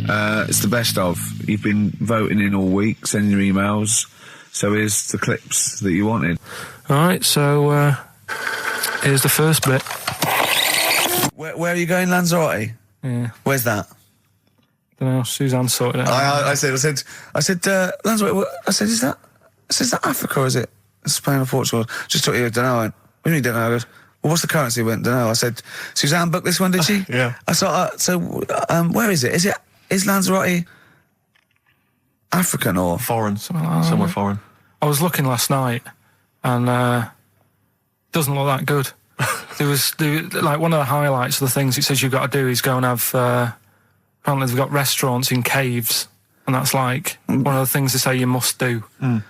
It's the best of. You've been voting in all week, sending your emails. So here's the clips that you wanted. All right, so here's the first bit. Where are you going, Lanzarote? Yeah. Where's that? Don't know. Suzanne sorted it out. I said, Lanzarote. I said, is that Africa or is it Spain or Portugal? Just thought you don't know. What do you mean, don't know? I goes, well, what's the currency? Went, don't know. I said, Suzanne booked this one, did she? Yeah. I thought, where is it? Is Lanzarote African or foreign? Somewhere foreign. I was looking last night, and doesn't look that good. There was like one of the highlights of the things it says you've got to do is go and have. Apparently, they've got restaurants in caves, and that's like one of the things they say you must do. Mm.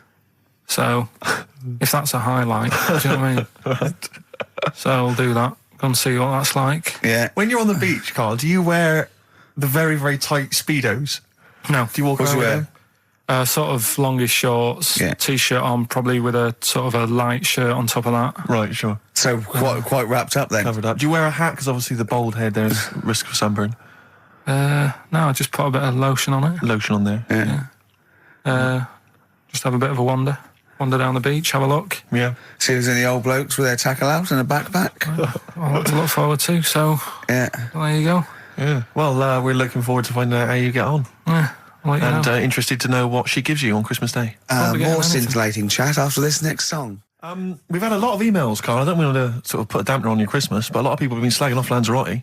So, if that's a highlight, do you know what I mean? Right. So I'll do that. Go and see what that's like. Yeah. When you're on the beach, Karl, do you wear the very, very tight Speedos? No. Do you walk around with them? Sort of longish shorts, Yeah. T-shirt on, probably with a sort of a light shirt on top of that. Right, sure. So quite wrapped up then. Covered up. Do you wear a hat? Because obviously the bald head, there's risk of sunburn. No, I just put a bit of lotion on it. Lotion on there. Yeah. Just have a bit of a wander down the beach, have a look. Yeah. See if there's any old blokes with their tackle out and a backpack. I'll have to look forward to, so Yeah. there you go. Yeah. Well, we're looking forward to finding out how you get on. Yeah, I'll let you And know. Interested to know what she gives you on Christmas Day. Won't be getting More anything. scintillating chat after this next song. We've had a lot of emails, Karl. I don't want to sort of put a dampener on your Christmas, but a lot of people have been slagging off Lanzarote.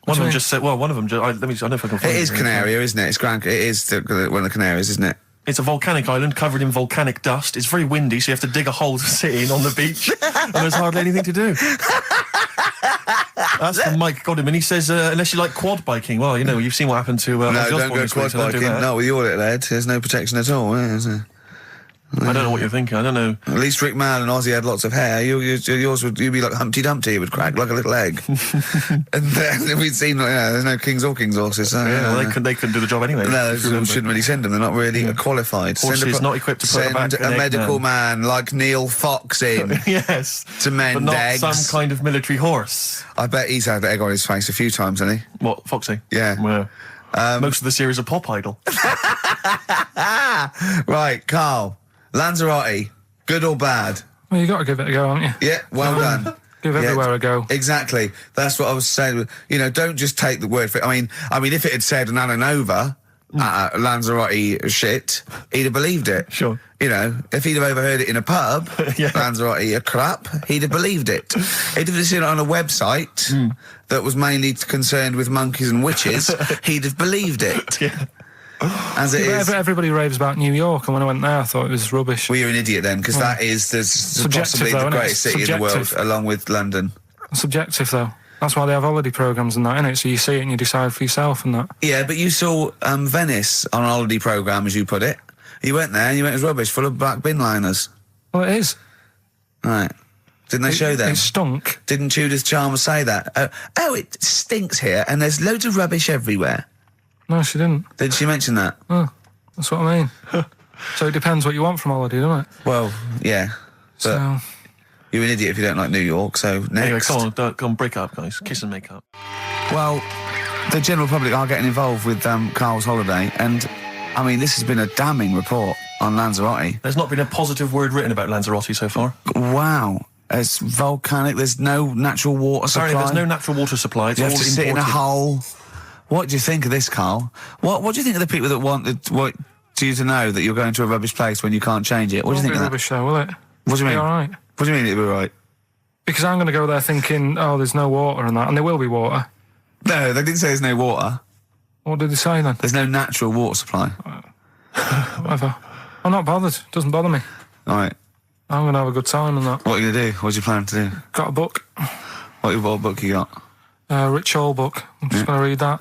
One of them just said, well, one of them, I don't know if I can find It is Canaria, isn't it? It is one of the Canaries, isn't it? It's a volcanic island covered in volcanic dust. It's very windy, so you have to dig a hole to sit in on the beach, and there's hardly anything to do. That's from Mike Godham, and he says, unless you like quad biking, well, you know, you've seen what happened to No, Ozzy don't Osbourne go this week, quad so don't do biking. that. Not with your little head. There's no protection at all, is there? I don't know what you're thinking. I don't know. At least Rick Mann and Ozzy had lots of hair. Yours would be like Humpty Dumpty. It would crack like a little egg. And then we'd seen, there's no kings or kings horses. So, Yeah, well, they couldn't do the job anyway. No, we shouldn't really send them. They're not really qualified. Horses not equipped to put back Send an a egg medical man. like Neil Fox in Yes. to mend But not eggs. some kind of military horse. I bet he's had the egg on his face a few times, hasn't he? What, Foxy? Yeah. Well, most of the series are Pop Idol. Right, Karl. Lanzarote, good or bad? Well, you got to give it a go, haven't you? Yeah, well done. Give everywhere a go. Exactly. That's what I was saying. You know, don't just take the word for it. I mean, if it had said Nananova, Lanzarote shit, he'd have believed it. Sure. You know, if he'd have overheard it in a pub, Yeah. Lanzarote a crap, he'd have believed it. He'd have seen it on a website that was mainly concerned with monkeys and witches, he'd have believed it. Yeah. As it is. Everybody raves about New York, and when I went there, I thought it was rubbish. Well, you're an idiot then, because that is possibly though, the innit? greatest city in the world, Subjective. along with London. Subjective, though. That's why they have holiday programmes and that, innit? So you see it and you decide for yourself and that. Yeah, but you saw Venice on a holiday programme, as you put it. You went there and you went, it was rubbish, full of black bin liners. Well, it is. Right. Didn't they show them? It stunk. Didn't Judith Chalmers say that? Oh, it stinks here and there's loads of rubbish everywhere. No, she didn't. Did she mention that? Oh, that's what I mean. So it depends what you want from holiday, doesn't it? Well, yeah. But So, you're an idiot if you don't like New York, so next. Anyway, come on, break up, guys. Kiss and make up. Well, the general public are getting involved with Karl's holiday, and, I mean, this has been a damning report on Lanzarote. There's not been a positive word written about Lanzarote so far. Wow. It's volcanic, there's no natural water supply. Apparently there's no natural water supply. It's You all have to sit in a imported. hole. What do you think of this, Karl? What do you think of the people that want you to know that you're going to a rubbish place when you can't change it? What do you think of that? rubbish though, will it? What do you mean? Be all right. What do you mean it'll be right? Because I'm going to go there thinking, oh, there's no water and that, and there will be water. No, they didn't say there's no water. What did they say then? There's no natural water supply. Whatever. I'm not bothered. Doesn't bother me. All right. I'm going to have a good time and that. What are you going to do? What do you plan to do? Got a book. What book you got? Rich Hall book. I'm just going to read that.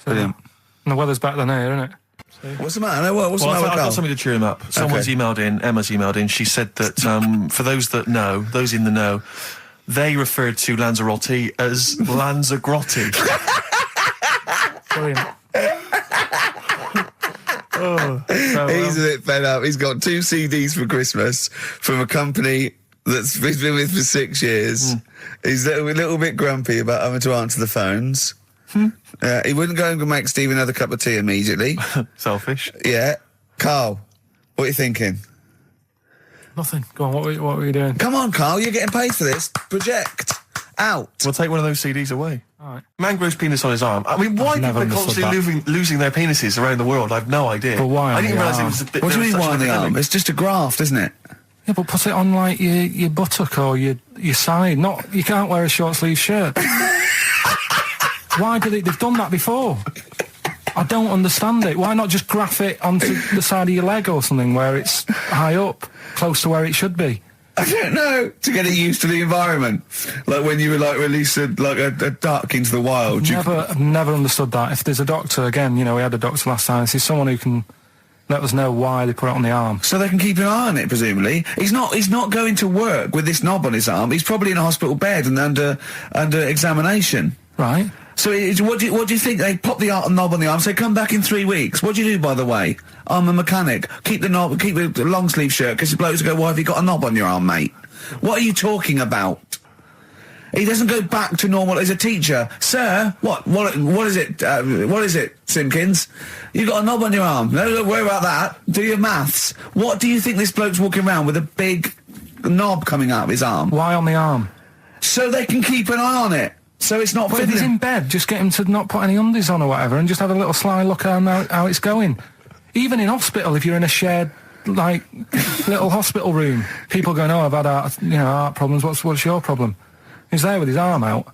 So, Brilliant. and the weather's better than here, isn't it? What's the matter? What's the Well, matter, I've got Karl? something to cheer him up. Someone's emailed in, Emma's emailed in, she said that for those that know, those in the know, they referred to Lanzarote as Lanzagrotte. Brilliant. He's a bit fed up. He's got 2 CDs for Christmas from a company that's he's been with for 6 years. He's a little bit grumpy about having to answer the phones. He wouldn't go and make Steve another cup of tea immediately. Selfish. Yeah. Carl, what are you thinking? Nothing. Go on, what were you doing? Come on, Carl, you're getting paid for this. Project. Out. We'll take one of those CDs away. All right. Man grows penis on his arm. I mean, why never people are understood constantly losing their penises around the world? I've no idea. But why I on didn't the realise it arm? was a bit. What do you there mean, was why such on an the arm? epidemic. It's just a graft, isn't it? Yeah, but put it on like your buttock or your side. Not you can't wear a short sleeve shirt. Why do they've done that before? I don't understand it. Why not just graph it onto the side of your leg or something where it's high up, close to where it should be? I don't know. To get it used to the environment. Like when you were like released a duck into the wild. I've never understood that. If there's a doctor, again, we had a doctor last time, there's someone who can let us know why they put it on the arm. So they can keep an eye on it, presumably. He's not going to work with this knob on his arm. He's probably in a hospital bed and under examination. Right. So what do you think? They pop the knob on the arm, say, come back in 3 weeks. What do you do, by the way? I'm a mechanic. Keep the long sleeve shirt, because the blokes go, why have you got a knob on your arm, mate? What are you talking about? He doesn't go back to normal as a teacher. Sir, what is it? What is it, Simpkins? You got a knob on your arm. No, don't worry about that. Do your maths. What do you think this bloke's walking around with a big knob coming out of his arm? Why on the arm? So they can keep an eye on it. So it's not... But if he's in bed, just get him to not put any undies on or whatever and just have a little sly look at how it's going. Even in hospital, if you're in a shared, little hospital room, people going, I've had heart problems, what's your problem? He's there with his arm out.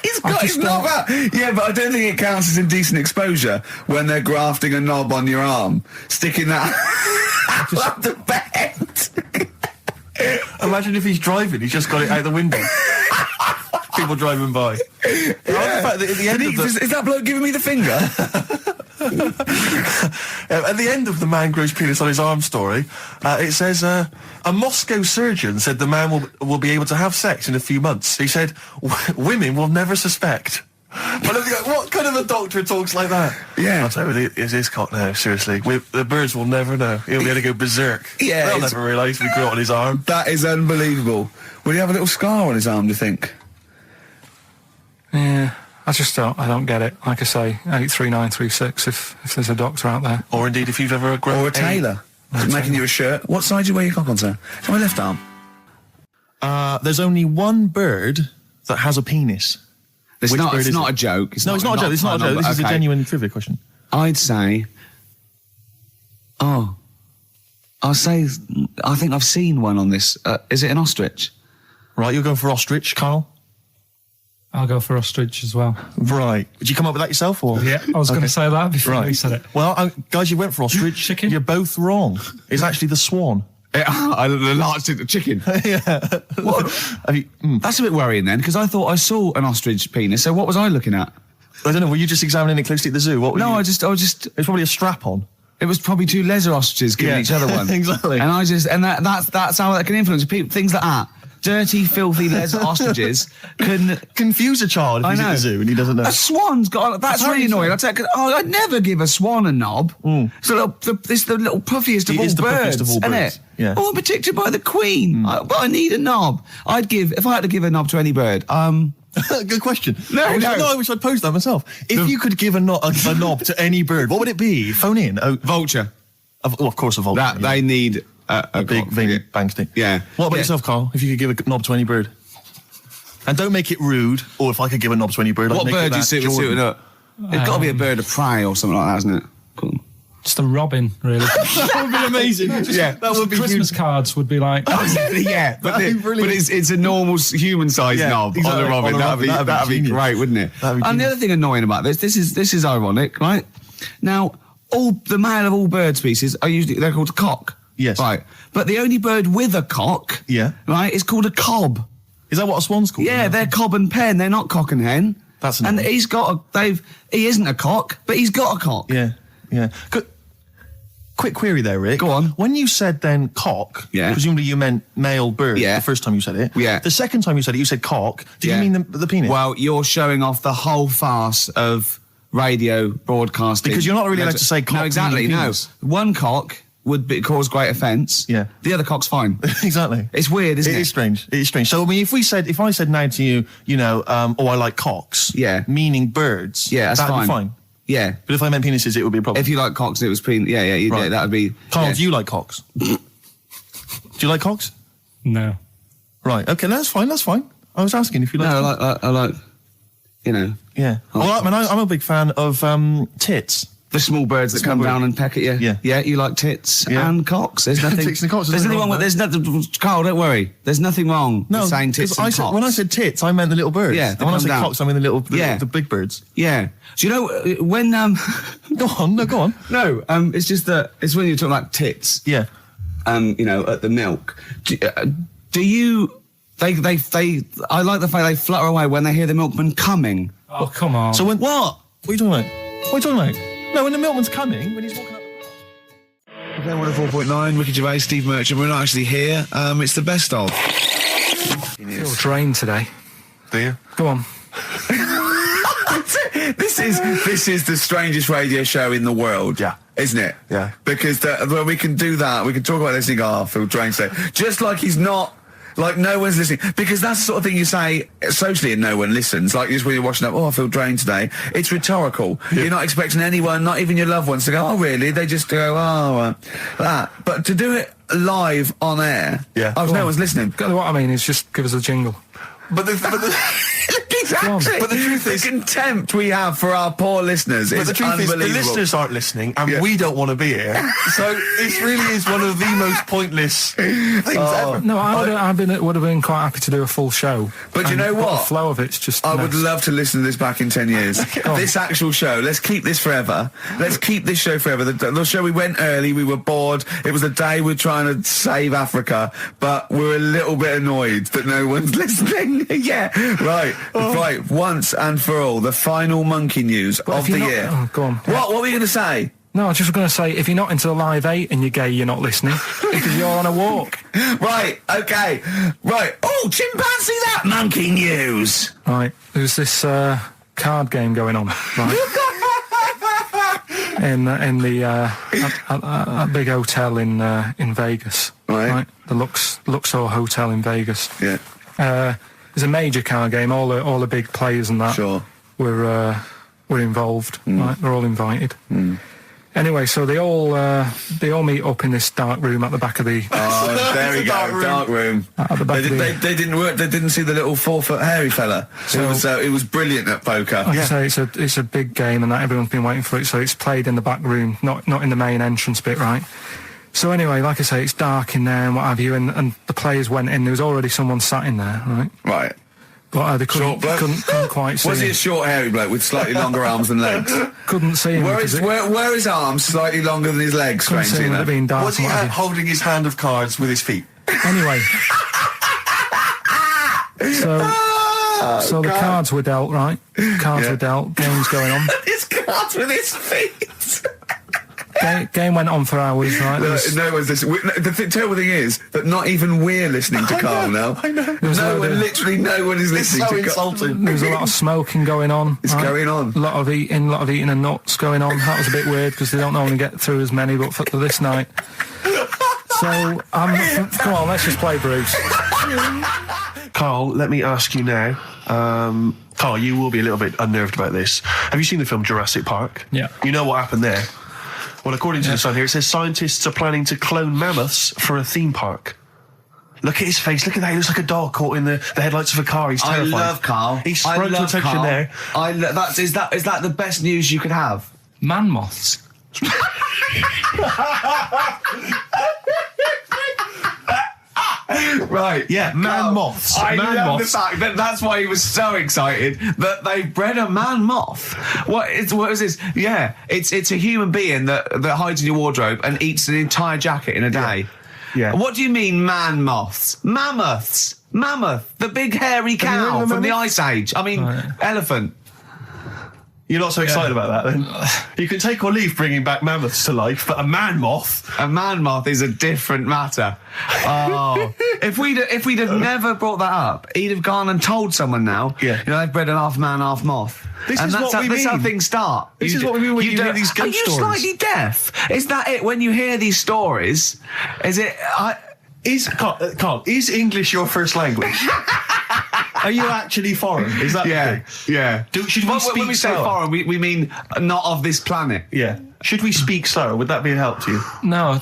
He's got his knob out. Yeah, but I don't think it counts as indecent exposure when they're grafting a knob on your arm, sticking that up the bed. Imagine if he's driving, he's just got it out the window. People driving by. Yeah. The fact that at the end Is that bloke giving me the finger? At the end of the man grows penis on his arm story, it says a Moscow surgeon said the man will be able to have sex in a few months. He said women will never suspect. But what kind of a doctor talks like that? Yeah. I'll tell you, it's his cock now, seriously. The birds will never know. He'll be able to go berserk. Yeah, They'll never realise we grew it on his arm. That is unbelievable. Will he have a little scar on his arm, do you think? Yeah, I don't get it. Like I say, 83936 if there's a doctor out there. Or indeed, if you've ever grown... Or a tailor. Making you a shirt. What side do you wear your cock on, sir? It's on my left arm. There's only one bird that has a penis. It's not a joke. It's not a joke. This is a genuine trivia question. I'd say... I think I've seen one on this. Is it an ostrich? Right, you're going for ostrich, Karl? I'll go for ostrich as well. Right. Did you come up with that yourself, or...? Yeah, I was going to say that before you said it. Well, guys, you went for ostrich. Chicken? You're both wrong. It's actually the swan. I larged it the chicken. Yeah. What? That's a bit worrying then, because I thought I saw an ostrich penis, so what was I looking at? I don't know, were you just examining it closely at the zoo? What were you... I was just... It's probably a strap-on. It was probably two leather ostriches giving each other one. Exactly. And that's how that can influence people. Things like that. Dirty, filthy leather ostriches can confuse a child if he's at the zoo and he doesn't know. A swan's got... That's really annoying. I'd never give a swan a knob. It's the little puffiest of all birds, isn't it? Yeah. Oh, I'm protected by the queen. But I need a knob. If I had to give a knob to any bird, Good question. I wish I'd posed that myself. If you could give a knob to any bird, what would it be? Phone in. Vulture. Of course, a vulture. They need a big veiny bang stick. Yeah. What about yourself, Karl? If you could give a knob to any bird, and don't make it rude. Or if I could give a knob to any bird, what bird do you suit up? It's got to be a bird of prey or something like that, isn't it? Cool. Just a robin, really. That would be amazing. Yeah, that would be Christmas cards would be like. Yeah, but it's a normal human-sized knob on a robin. That'd be great, wouldn't it? And the other thing annoying about this is ironic, right? Now, the male of all bird species they're called a cock. Yes. Right. But the only bird with a cock, right, is called a cob. Is that what a swan's called? Yeah, they're cob and pen. They're not cock and hen. That's and he's got he isn't a cock, but he's got a cock. Yeah. Quick query there, Rick. Go on. When you said then cock, presumably you meant male bird the first time you said it. Yeah. The second time you said it, you said cock. Did you mean the penis? Well, you're showing off the whole farce of radio broadcasting. Because you're not really allowed to say cock. No, exactly, no. One cock would cause great offence. Yeah. The other cock's fine. Exactly. It's weird, isn't it? It is strange. It is strange. So, I mean, if I said now to you, oh, I like cocks. Yeah. Meaning birds. Yeah, that's that'd fine. be fine. Yeah. But if I meant penises, it would be a problem. If you like cocks, it was yeah, that would be... Karl, yeah. do you like cocks? Do you like cocks? No. Right. Okay, that's fine. I was asking if you like. No, I like, Yeah. Well, I'm a big fan of tits. the small birds that come down and peck at you. Yeah. Yeah, you like tits and cocks. There's nothing... Tits and cocks. There's nothing wrong with... There's nothing... Carl, don't worry. There's nothing wrong with saying tits and cocks. When I said tits, I meant the little birds. Yeah, And when I said cocks, I mean the big birds. Yeah. Do you know when... Go on. No, it's just that... It's when you're talking like tits. Yeah. At the milk. Do you... I like the fact they flutter away when they hear the milkman coming. Oh, come on. So when... What? What are you talking about? No, when the milkman's coming, when he's walking up... Okay, 104.9, Ricky Gervais, Steve Merchant. We're not actually here. It's the best of. I feel drained today. Do you? Go on. This is the strangest radio show in the world. Yeah. Isn't it? Yeah. Because when we can do that, we can talk about this and go, I feel drained today. Just like he's not... Like, no one's listening. Because that's the sort of thing you say socially and no one listens. Like, just when you're washing up, I feel drained today. It's rhetorical. Yeah. You're not expecting anyone, not even your loved ones, to go, oh, really? They just go, that. But to do it live on air, no one's listening. What I mean is just give us a jingle. But the exactly. But the truth is, the contempt we have for our poor listeners is unbelievable. The listeners aren't listening, and we don't want to be here. So this really is one of the most pointless things ever. No, would have been quite happy to do a full show. But you know what? The flow of it's just... I would love to listen to this back in 10 years. This actual show, let's keep this forever. Let's keep this show forever. The show, we went early, we were bored. It was a day we're trying to save Africa, but we're a little bit annoyed that no one's listening. Yeah, right. Right, once and for all, the final monkey news of the year. Oh, go on. What were you going to say? No, I was just going to say, if you're not into the Live 8 and you're gay, you're not listening, because you're on a walk. Right, okay. Right. Oh, chimpanzee that monkey news. Right, there's this card game going on, right? in the big hotel in Vegas. Right. The Luxor Hotel in Vegas. Yeah. There's a major card game. All the big players and that were involved. Right, they're all invited. Anyway, so they all meet up in this dark room at the back of the. Oh, there we go, dark room. At the back they didn't work. They didn't see the little 4-foot hairy fella. So it was brilliant at poker. Like I say, it's a big game, and that everyone's been waiting for it. So it's played in the back room, not in the main entrance bit, right? So anyway, like I say, it's dark in there and what have you, and the players went in. There was already someone sat in there, right? Right. But they couldn't quite see Was he a short, hairy bloke with slightly longer arms than legs? Couldn't see him. Where his arms slightly longer than his legs, strangely enough? Was he holding his hand of cards with his feet? Anyway. So the cards were dealt, right? Cards were dealt, game's going on. His cards with his feet! Game went on for hours, right? No one's listening. The terrible thing is that not even we're listening to Karl now. I know. Literally no one is listening to Karl. Insulting. There was a lot of smoking going on. It's going on. A lot of eating and nuts going on. That was a bit weird because they don't normally get through as many, but for this night. So, come on, let's just play Bruce. Karl, let me ask you now. Karl, you will be a little bit unnerved about this. Have you seen the film Jurassic Park? Yeah. You know what happened there? Well, according to the Sun here, it says scientists are planning to clone mammoths for a theme park. Look at his face. Look at that. He looks like a dog caught in the headlights of a car. He's terrified. I love Karl. He's sprung to attention there. Is that the best news you could have? Man moths. Right. Yeah, man moths. I love the fact that that's why he was so excited that they bred a man moth. What is this? Yeah, it's a human being that hides in your wardrobe and eats an entire jacket in a day. Yeah. What do you mean man moths? Mammoths. Mammoth. The big hairy cow from the Ice Age. I mean, elephant. You're not so excited about that, then? You can take or leave bringing back mammoths to life, but a man moth... A man moth is a different matter. Oh. if we'd have never brought that up, he'd have gone and told someone now, they've bred an half man, half moth. This is what we mean. That's how things start. This is what we mean when you hear these ghost stories. Are you slightly deaf? Is that it? When you hear these stories, is it... Karl, is English your first language? Are you actually foreign? Is that the thing? Yeah. Should we speak when we say slower? foreign, we mean not of this planet. Yeah. Should we speak slower? Would that be a help to you? No,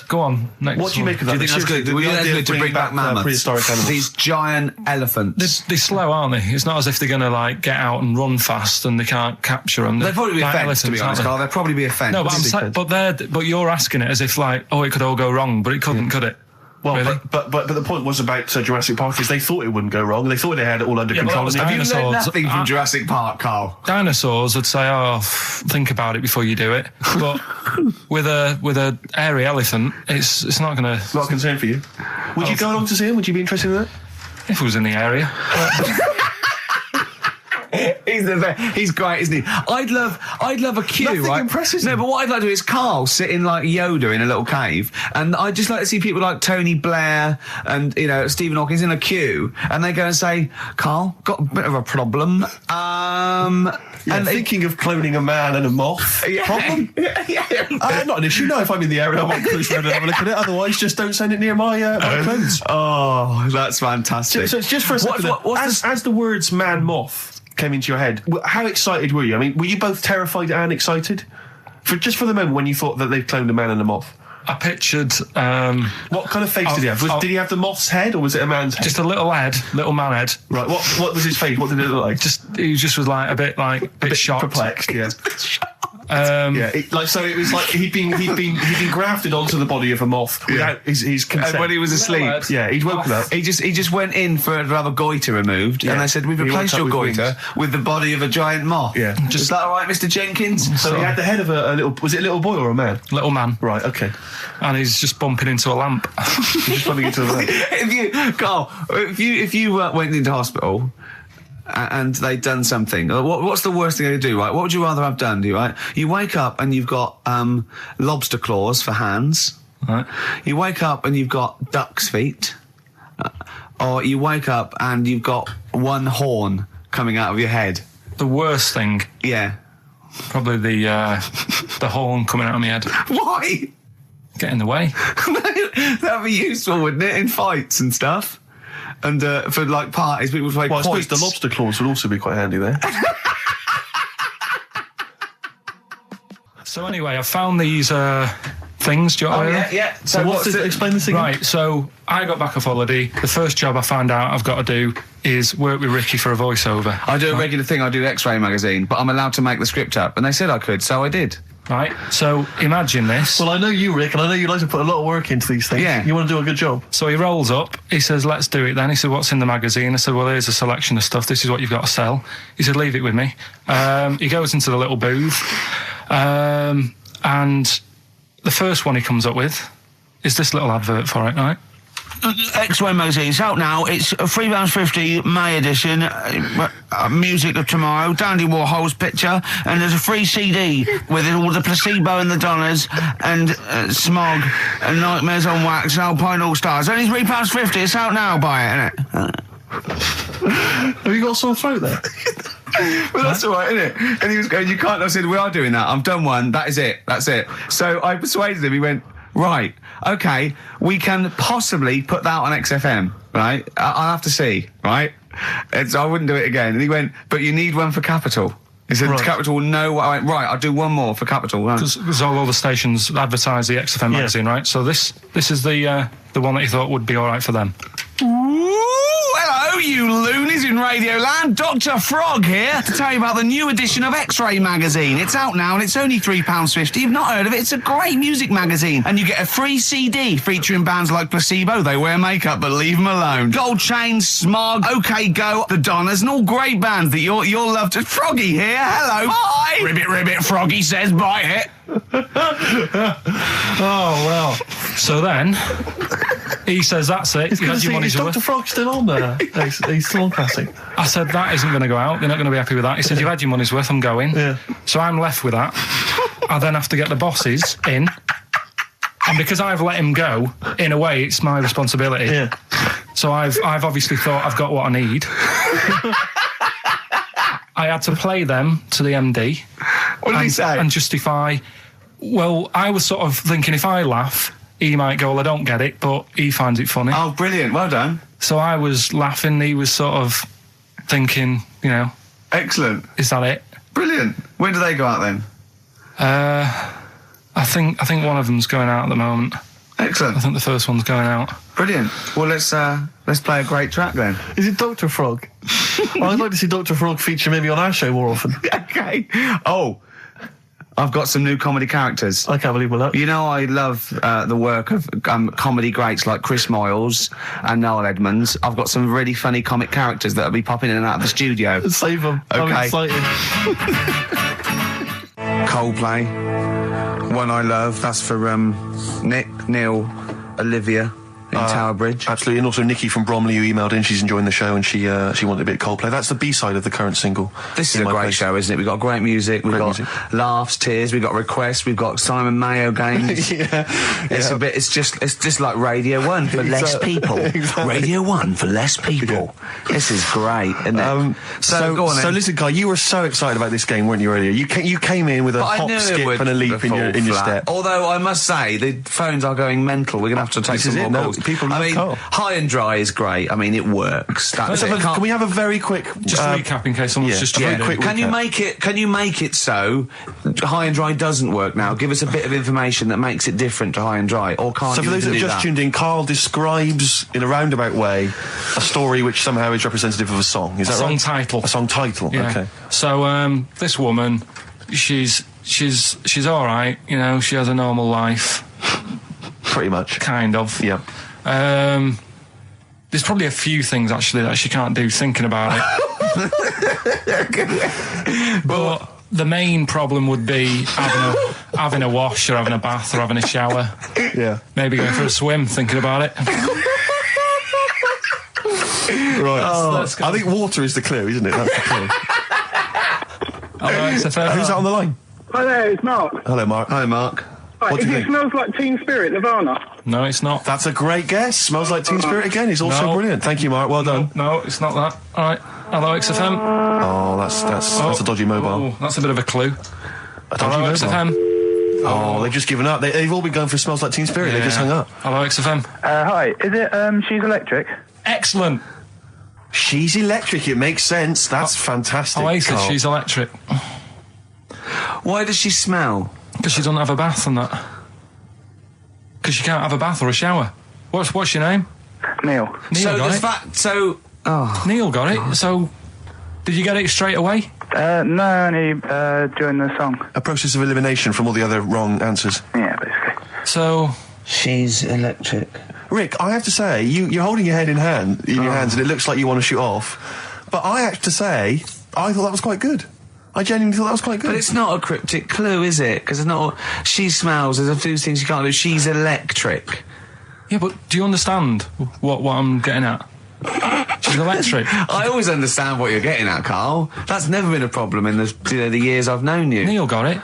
go on. Next What do you make of that? Do you think that's good? Do you think that's good to bring back mammoths? Prehistoric animals. These giant elephants. They're slow, aren't they? It's not as if they're going to like get out and run fast and they can't capture them. They'd probably be a fence, to be honest, Karl. They'd probably be a fence. No, but you're asking it as if like, oh, it could all go wrong, but it couldn't, could it? Well, really? but the point was about Jurassic Park is they thought it wouldn't go wrong. They thought they had it all under control. But Have you dinosaurs. learned nothing from Jurassic Park, Karl? Dinosaurs would say, "Oh, think about it before you do it." But with a hairy elephant, it's not going to. Not a concern for you. Would you go along to see him? Would you be interested in that? If it was in the area. He's great, isn't he? I'd love a queue, Nothing right? impresses No, him. but what I'd like to do is Karl sitting like Yoda in a little cave, and I'd just like to see people like Tony Blair and Stephen Hawking's in a queue, and they go and say, "Karl, got a bit of a problem." And thinking of cloning a man and a moth. Problem? Not an issue. No, if I'm in the area, I might cruise around and have a look at it. Otherwise, just don't send it near my clothes. Oh, that's fantastic. So it's just for a second. As the words "man moth" came into your head, how excited were you? I mean, were you both terrified and excited? For the moment when you thought that they'd cloned a man and a moth? I pictured... what kind of face did he have? Did he have the moth's head or was it a man's head? Just a little man head. Right, what was his face? What did it look like? He just was like a bit shocked. Perplexed, yeah. It was like he'd been grafted onto the body of a moth without his consent. And when he was asleep, he'd woken up. He just went in to have a goiter removed, and they said, "We've replaced your goiter with the body of a giant moth." Yeah, is that all right, Mr. Jenkins? So he had the head of a little. Was it a little boy or a man? Little man. Right. Okay. And he's just bumping into a lamp. He's just bumping into a lamp. Karl, if you went into hospital and they'd done something, what's the worst thing they could do, right? What would you rather have done, right? You wake up and you've got lobster claws for hands. Right. You wake up and you've got duck's feet. Or you wake up and you've got one horn coming out of your head. The worst thing, Yeah. probably the horn coming out of my head. Why? Get in the way. That'd be useful, wouldn't it, in fights and stuff? And for like parties, people would play Well, I quoits. suppose the lobster claws would also be quite handy there. So anyway, I found these things. Do you want to hear them? yeah. So explain this again. Right, so I got back off holiday. The first job I found out I've got to do is work with Ricky for a voiceover. I do a regular thing. I do X-Ray magazine, but I'm allowed to make the script up, and they said I could, so I did. Right, so imagine this. Well, I know you, Rick, and I know you like to put a lot of work into these things. Yeah. You want to do a good job. So he rolls up, he says, "Let's do it then." He said, "What's in the magazine?" I said, "Well, here's a selection of stuff. This is what you've got to sell." He said, "Leave it with me." He goes into the little booth, and the first one he comes up with is this little advert for it, right? X-Ray magazine, it's out now. It's £3.50 May edition. Music of Tomorrow, Dandy Warhol's picture, and there's a free CD with all the Placebo and the Donners and Smog and Nightmares on Wax and Alpine All Stars. Only £3.50. It's out now. Buy it, innit? Have you got a sore throat there? Well, that's all right, isn't it? And he was going, "You can't." I said, "We are doing that. I've done one. That is it. That's it." So I persuaded him. He went, "Right, okay, we can possibly put that on XFM, right? I'll have to see, right?" And so I wouldn't do it again. And he went, "But you need one for Capital." He said, Right. "Capital will know what." I went, "Right, I'll do one more for Capital." Right. Because all the stations advertise the XFM magazine, right? So this is the one that he thought would be all right for them. Ooh, hello, you loonies in Radioland. Dr. Frog here to tell you about the new edition of X-Ray magazine. It's out now and it's only £3.50. You've not heard of it? It's a great music magazine. And you get a free CD featuring bands like Placebo. They wear makeup, but leave them alone. Gold Chain, Smog, OK Go, The Donners, and all great bands that you'll love to... Froggy here. Hello. Bye. Ribbit, ribbit, Froggy says bye it. Oh, well. So then, He says, that's it. It's You good to had see. your Is money's Dr. worth. Frog still on there? He's still on Classic. I said, that isn't going to go out. You're not going to be happy with that. He said, you've had your money's worth. I'm going. Yeah. So I'm left with that. I then have to get the bosses in. And because I've let him go, in a way, it's my responsibility. Yeah. So I've obviously thought I've got what I need. I had to play them to the MD. What did he say? And justify. Well, I was sort of thinking if I laugh, he might go, well, I don't get it, but he finds it funny. Oh, brilliant. Well done. So I was laughing. He was sort of thinking, you know, Excellent. is that it? Brilliant. When do they go out then? I think one of them's going out at the moment. Excellent. I think the first one's going out. Brilliant. Well, let's play a great track then. Is it Dr. Frog? I'd like to see Dr. Frog feature maybe on our show more often. Okay. Oh, I've got some new comedy characters. I can't believe we're lucky. You know, I love the work of comedy greats like Chris Moyles and Noel Edmonds. I've got some really funny comic characters that'll be popping in and out of the studio. Save them. I'm Okay. excited. Coldplay, One I Love. That's for Nick, Neil, Olivia in Tower Bridge. Absolutely, and also Nikki from Bromley who emailed in. She's enjoying the show and she wanted a bit of Coldplay. That's the B-side of the current single. This is In a My great Place. show, isn't it? We've got great music, we've Great got music. laughs, tears, we've got requests, we've got Simon Mayo games. Yeah. It's a bit. It's just like Radio 1 for less Exactly. people. Exactly. Radio 1 for less people. This is great, isn't it? So go on. So then. listen, Guy, you were so excited about this game, weren't you? Earlier, you came in with a But I hop, knew it skip, would and a leap in your fall flat. step. Although I must say the phones are going mental. We're going to have to take This some is more it. No, calls. people I love mean, Karl. High and Dry is great. I mean, it works. That's it. Can we have a very quick? Just recap in case someone's yeah, just a very tuned in. quick Can you recap. make it? Can you make it so High and Dry doesn't work now? Give us a bit of information that makes it different to High and Dry, or can't So you for those that even have do just that? tuned in, Karl describes in a roundabout way a story which somehow is representative of a song. Is that song right? title. A song title. Yeah. Okay. So this woman, she's all right. You know, she has a normal life, Pretty much. kind of. Yeah. There's probably a few things actually that she can't do thinking about it. But the main problem would be having a wash or having a bath or having a shower. Yeah. Maybe going for a swim thinking about it. Right. Let's go. I think water is the clue, isn't it? That's the clue. All right, so fair. Who's that on the line? Hi there, it's Mark. Hello, Mark. Hi, Mark. Right, What do you it think? smells like Teen Spirit, Nirvana. No, it's not. That's a great guess. Smells like Teen Spirit again. He's also No. brilliant. Thank you, Mark. Well done. No, it's not that. All right. Hello, XFM. Oh, that's a dodgy mobile. Oh, that's a bit of a clue. A dodgy Hello, mobile. XFM. Oh, they've just given up. They've all been going for Smells Like Teen Spirit. They just hung up. Hello, XFM. Hi, is it, She's Electric? Excellent. She's electric. It makes sense. That's fantastic. Oasis, Karl. she's electric. Why does she smell? Because she doesn't have a bath and that. Because she can't have a bath or a shower. What's your name? Neil. Neil So got there's it. that. So Neil got it. So, did you get it straight away? No, only, during the song. A process of elimination from all the other wrong answers. Yeah, basically. So, she's electric. Rick, I have to say, you're holding your head in your hands, and it looks like you want to shoot off. But I have to say, I thought that was quite good. I genuinely thought that was quite good. But it's not a cryptic clue, is it? Because it's not. She smells. There's a few things you can't do. She's electric. yeah, but do you understand what I'm getting at? She's electric. I always understand what you're getting at, Karl. That's never been a problem in the years I've known you. Neil got it.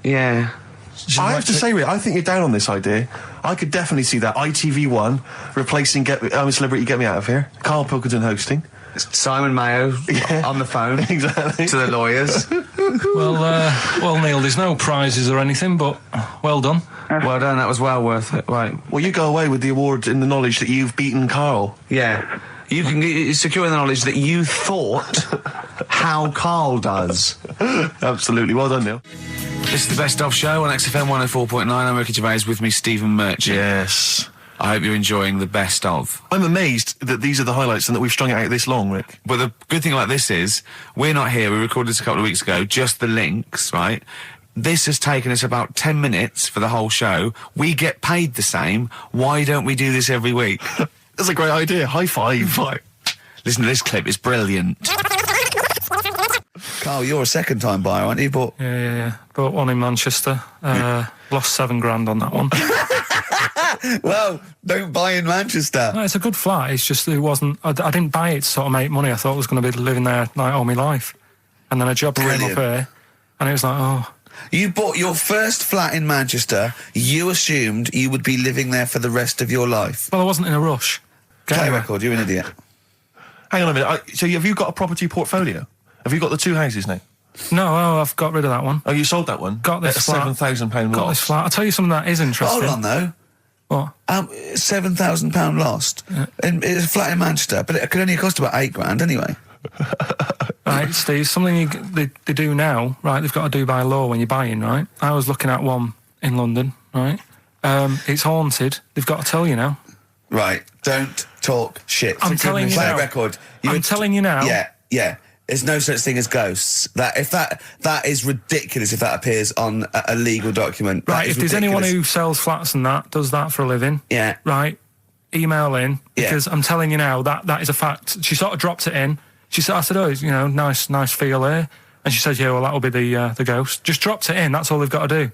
Yeah. She's I have to electric. say, Rick, I think you're down on this idea. I could definitely see that ITV1 replacing Celebrity Get Me Out of Here. Karl Pilkington hosting. Simon Mayo on the phone Exactly. to the lawyers. Well, Neil, there's no prizes or anything, but well done. Well done. That was well worth it. Right. Well, you go away with the award in the knowledge that you've beaten Karl. Yeah. You can secure the knowledge that you thought how Karl does. Absolutely. Well done, Neil. This is the Best Of Show on XFM 104.9. I'm Ricky Gervais, with me Stephen Merchant. Yes. I hope you're enjoying the Best Of. I'm amazed that these are the highlights and that we've strung it out this long, Rick. But the good thing about this is, we're not here, we recorded this a couple of weeks ago, just the links, right? This has taken us about 10 minutes for the whole show. We get paid the same. Why don't we do this every week? That's a great idea. High five. Listen to this clip, it's brilliant. Karl, you're a second-time buyer, aren't you? But Yeah. Bought one in Manchester. Lost £7,000 on that one. Well, don't buy in Manchester. No, it's a good flat. It's just it wasn't. I didn't buy it to sort of make money. I thought I was going to be living there like all my life, and then a job came up Brilliant. here, and it was like, oh, You bought your first flat in Manchester. You assumed you would be living there for the rest of your life. well, I wasn't in a rush. Get Play anywhere. record, you're an idiot. Hang on a minute. So have you got a property portfolio? Have you got the 2 houses now? No, I've got rid of that one. Oh, you sold that one? Got this At flat. a £7,000 Got this loss. flat. I'll tell you something that is interesting. Hold on, though. What? £7,000 lost. And it's a flat in Manchester, but it could only cost about £8,000 anyway. Right, Steve, something they do now, right, they've got to do by law when you're buying, right? I was looking at one in London, right? It's haunted. They've got to tell you now. Right, don't talk shit. I'm telling you Play now. a record. I'm telling you now. Yeah. There's no such thing as ghosts. That is ridiculous if that appears on a legal document. That Right, is if there's anyone ridiculous. who sells flats and that, does that for a living, Yeah. right, email in, Yeah. because I'm telling you now, that is a fact. She sort of dropped it in. I said, oh, nice feel here. And she said, yeah, well, that'll be the ghost. Just dropped it in, that's all they've got to do.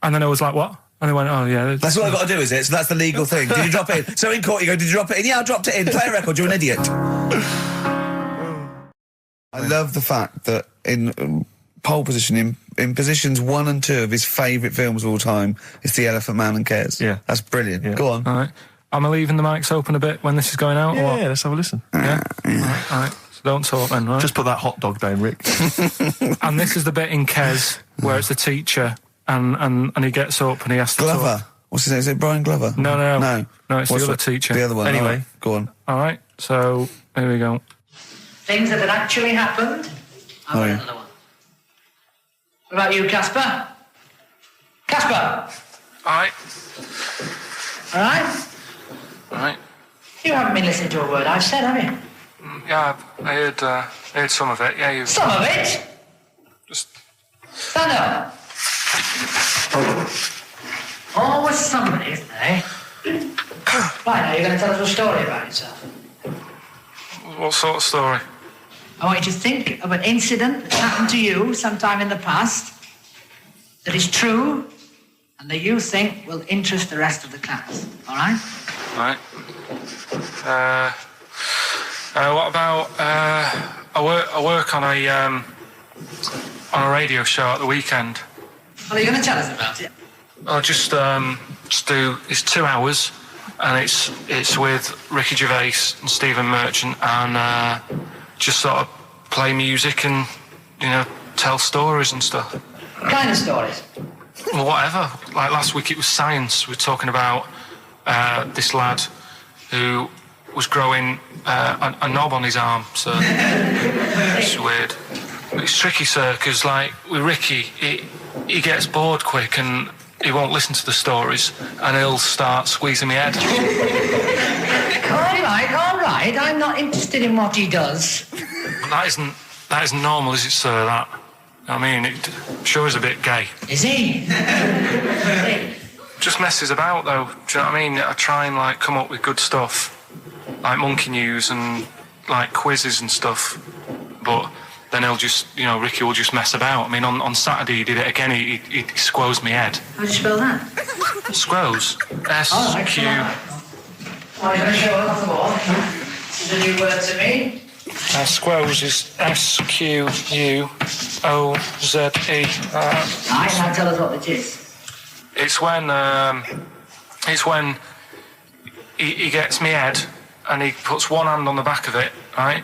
And then I was like, what? And they went, oh, yeah. That's what I've got to do, is it? So that's the legal thing. Did you drop it in? So in court you go, did you drop it in? Yeah, I dropped it in. Play a record, you're an idiot. I love the fact that in pole position, in positions 1 and 2 of his favourite films of all time, it's The Elephant Man and Cares. Yeah. That's brilliant. Yeah. Go on. All right. Am I leaving the mics open a bit when this is going out? or what? Yeah, let's have a listen. Yeah? All right. So don't talk then, right? Just put that hot dog down, Rick. And this is the bit in Kes where it's the teacher and he gets up and he has to Glover. talk. What's his name? Is it Brian Glover? No. No, It's What's the other teacher. The other one. Anyway. All right, go on. All right. So here we go. Things that had actually happened. I've got yeah. another one. What about you, Casper? Casper! All right. All right? All right. You haven't been listening to a word I've said, have you? Yeah, I heard some of it. Yeah, you Some of it? just. Stand up. Always somebody, isn't there, eh? Right, now you're going to tell us a story about yourself. What sort of story? I want you to think of an incident that happened to you sometime in the past that is true and that you think will interest the rest of the class. All right? All right. What about I work on a radio show at the weekend. Well, are you going to tell us about it? I'll just do. It's 2 hours, and it's with Ricky Gervais and Stephen Merchant, and just sort of play music and tell stories and stuff. What kind of stories? Well, whatever. Like last week, it was science. We were talking about this lad who was growing a knob on his arm. So it's weird. It's tricky, sir, because like with Ricky, he gets bored quick and he won't listen to the stories, and he'll start squeezing my head. All right. I'm not interested in what he does. That isn't normal, is it, sir? That. I mean, it sure is a bit gay. Is he? Just messes about, though. Do you know what I mean? I try and like come up with good stuff, like monkey news and like quizzes and stuff. But then he'll just, Ricky will just mess about. I mean, on Saturday he did it again. He squoze my head. How do you spell that? Squoze. All right. S-Q. Oh, you're going to show it off the wall? This is a new word to me. Squoze is S-Q-U-O-Z-E. Right, now tell us what it is. It's when he gets me head and he puts one hand on the back of it, right?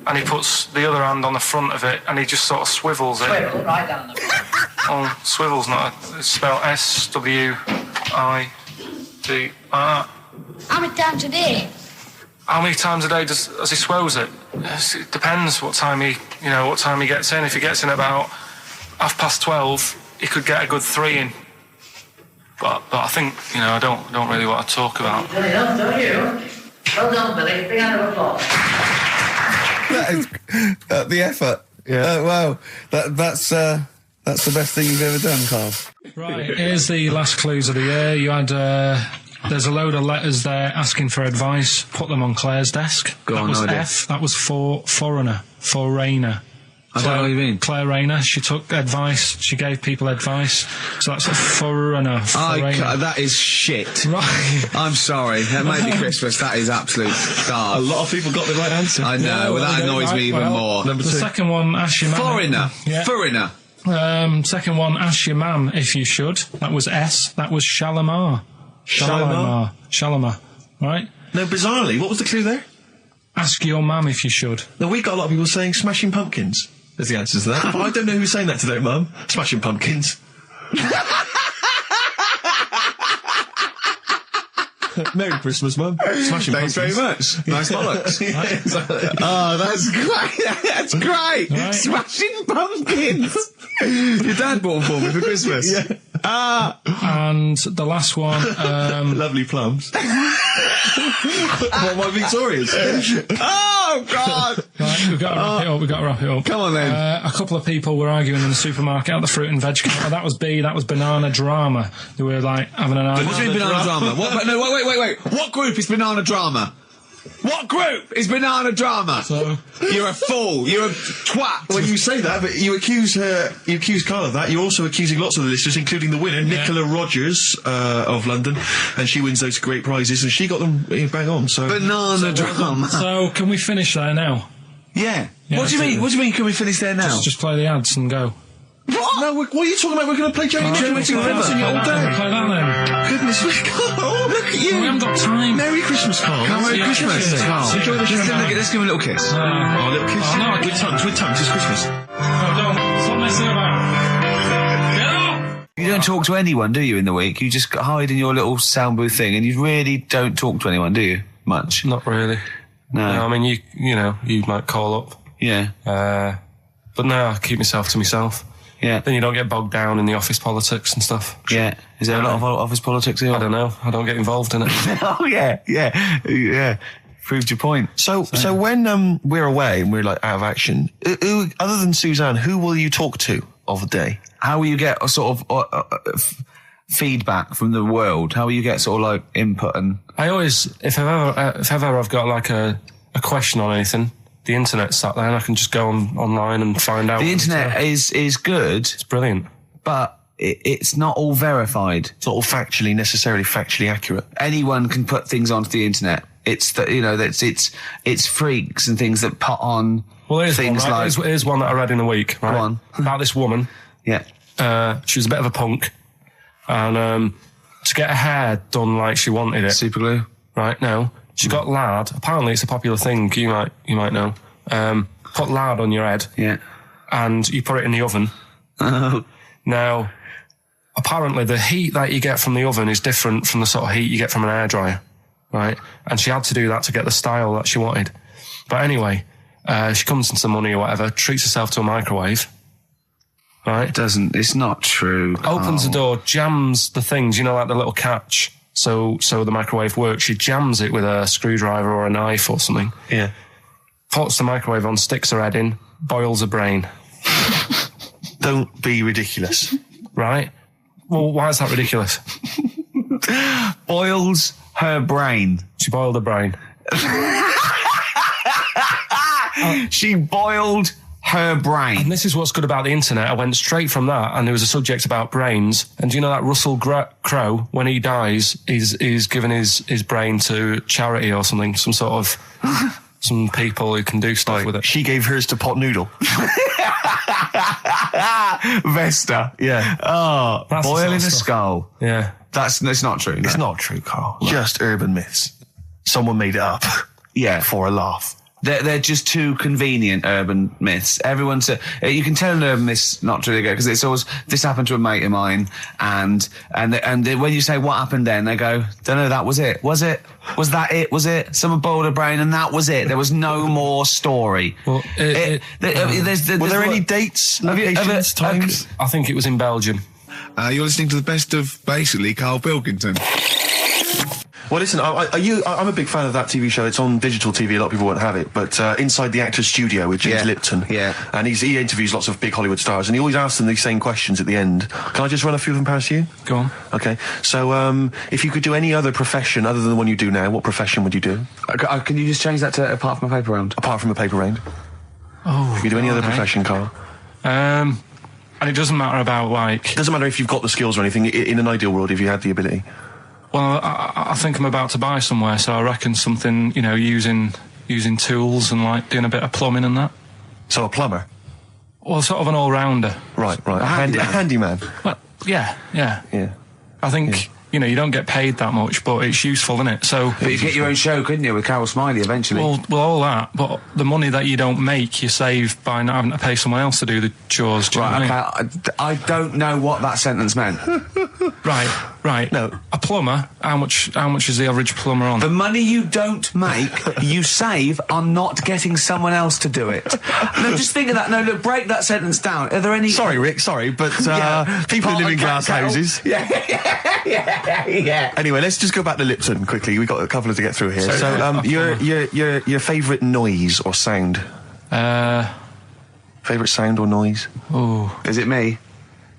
And he puts the other hand on the front of it and he just sort of swivels it. Swivel, right down the Oh, swivel's not it's spelled S-W-I-D. How many times a day? How many times a day does he swells it? It depends what time he gets in. If he gets in about 12:30, he could get a good 3 in. But I think, I don't really want to talk about. You've done enough, don't you? Well done, Billy. Big round of applause. That is the effort. Yeah. Wow. That's the best thing you've ever done, Karl. Right, here's the last clues of the year. You had, there's a load of letters there asking for advice. Put them on Claire's desk. Go that on, was no idea. F. That was for foreigner. Foreigner. I don't know what you mean. Claire Rayner, she took advice, she gave people advice, so that's a foreigner. That is shit. Right. I'm sorry, that may be Christmas, that is absolute A garbage. lot of people got the right answer. I know, well, that annoys me even more. Number The 2. second one, ask your mum. Foreigner. Yeah. Foreigner. Second one, ask your mum if you should. That was S. That was Shalimar. Shalimar. Right? No, bizarrely, what was the clue there? Ask your mum if you should. No, we got a lot of people saying Smashing Pumpkins as the answer to that. But I don't know who's saying that today, Mum. Smashing Pumpkins. Merry Christmas, Mum. Smashing Thanks Pumpkins. very much. Nice bollocks. Yeah, exactly. Oh, that's great. That's great. Right. Smashing Pumpkins. Your dad bought for me for Christmas. Yeah. And the last one, Lovely plums. What, my Victorians? Oh, God. right, we've got to wrap it up. Come on, then. A couple of people were arguing in the supermarket at the fruit and veg counter. That was B, that was Banana Drama. They were like having an argument. What do you mean Banana Drama? Wait. What group is Banana Drama? What group is Banana Drama? So, You're a fool. You're a twat. When you say that, but you accuse Karl of that. You're also accusing lots of the listeners, including the winner, Nicola Rogers of London, and she wins those great prizes, and she got them bang on. So Banana Drama. so can we finish there now? Yeah. Yeah, What do you mean? What do you mean? Can we finish there now? Just play the ads and go. What? no, what are you talking about? We're going to play Johnny Jones and River all day. Play that then. Goodness me, Karl, look at We you. haven't got time. Merry Christmas, Karl. Merry Christmas. Carl. Enjoy the show. Let's give him a little kiss. Oh, a little kiss. Oh, no, I with tongues, it's Christmas. Don't. Stop messing about. Get off! You don't talk to anyone, do you, in the week? You just hide in your little sound booth thing, and you really don't talk to anyone, do you? Much? Not really. No. I mean, you might call up. Yeah. But no, I keep myself to myself. Yeah. Then you don't get bogged down in the office politics and stuff. Yeah. Is there a lot of office politics here? I don't know. I don't get involved in it. Oh, yeah. Proved your point. So when we're away and we're like out of action, who, other than Suzanne, who will you talk to of the day? How will you get a sort of feedback from the world? How will you get sort of like input and... I always, if ever I've got like a question on anything, the internet's sat there and I can just go online and find out. The internet is good, It's brilliant. but it's not all verified. It's not all necessarily factually accurate. Anyone can put things onto the internet. It's it's freaks and things that put on Well, here's things one, right? like... Here's one that I read in a week, right? Go on. About this woman. Yeah. She was a bit of a punk, and to get her hair done like she wanted it, Super glue. right now, she got lard. Apparently, it's a popular thing. You might know. Put lard on your head, Yeah. and you put it in the oven. Oh. Now, apparently, the heat that you get from the oven is different from the sort of heat you get from an hairdryer, right? And she had to do that to get the style that she wanted. But anyway, she comes into money or whatever, treats herself to a microwave, right? It's not true. Opens the door, jams the things, like the little catch, so the microwave works. She jams it with a screwdriver or a knife or something. Yeah. Puts the microwave on, sticks her head in, boils her brain. Don't be ridiculous. Right? Well, why is that ridiculous? Boils her brain. She boiled her brain. She boiled her brain. And this is what's good about the internet. I went straight from that, and there was a subject about brains. And do you know that Russell Crowe, when he dies, he's given his brain to charity or something, some sort of some people who can do stuff with it. She gave hers to Pot Noodle. Vesta. Yeah. Oh, That's the boiling sort a of stuff. skull. Yeah. It's not true. It's not true, Karl. Just urban myths. Someone made it up. Yeah. For a laugh. They're just too convenient urban myths. Everyone's you can tell an urban myth's not true because it's always this happened to a mate of mine, and when you say what happened then, they go, don't know, that was it. Was it? Was that it? Was it? Someone boiled a brain and that was it. There was no more story. Well, Were there any dates, locations, times? I think it was in Belgium. You're listening to the best of basically Karl Pilkington. Well, listen, I'm a big fan of that TV show. It's on digital TV. A lot of people won't have it. But Inside the Actors Studio with James Lipton. Yeah. And he interviews lots of big Hollywood stars, and he always asks them these same questions at the end. Can I just run a few of them past you? Go on. Okay. So, if you could do any other profession other than the one you do now, what profession would you do? Can you just change that to apart from a paper round? Apart from a paper round. Oh. If you do any other profession, Karl. And it doesn't matter about, like... Doesn't matter if you've got the skills or anything. In an ideal world, if you had the ability. Well, I think I'm about to buy somewhere, so I reckon something, you know, using tools and, like, doing a bit of plumbing and that. So a plumber? Well, sort of an all-rounder. Right. A handyman. Well, yeah. Yeah. I think, you know, you don't get paid that much, but it's useful, isn't it? So... But you get your own show, couldn't you, with Carol Smiley eventually? Well, all that, but the money that you don't make, you save by not having to pay someone else to do the chores. Do you know what I mean? I don't know what that sentence meant. Right. No. A plumber, how much is the average plumber on? The money you don't make, you save on not getting someone else to do it. No, just think of that. No, look, break that sentence down. Are there any... Sorry, Rick, but people who live in glass houses... Yeah. Anyway, let's just go back to Lipton quickly. We've got a couple to get through here. So, your favourite noise or sound? Favourite sound or noise? Oh. Is it me?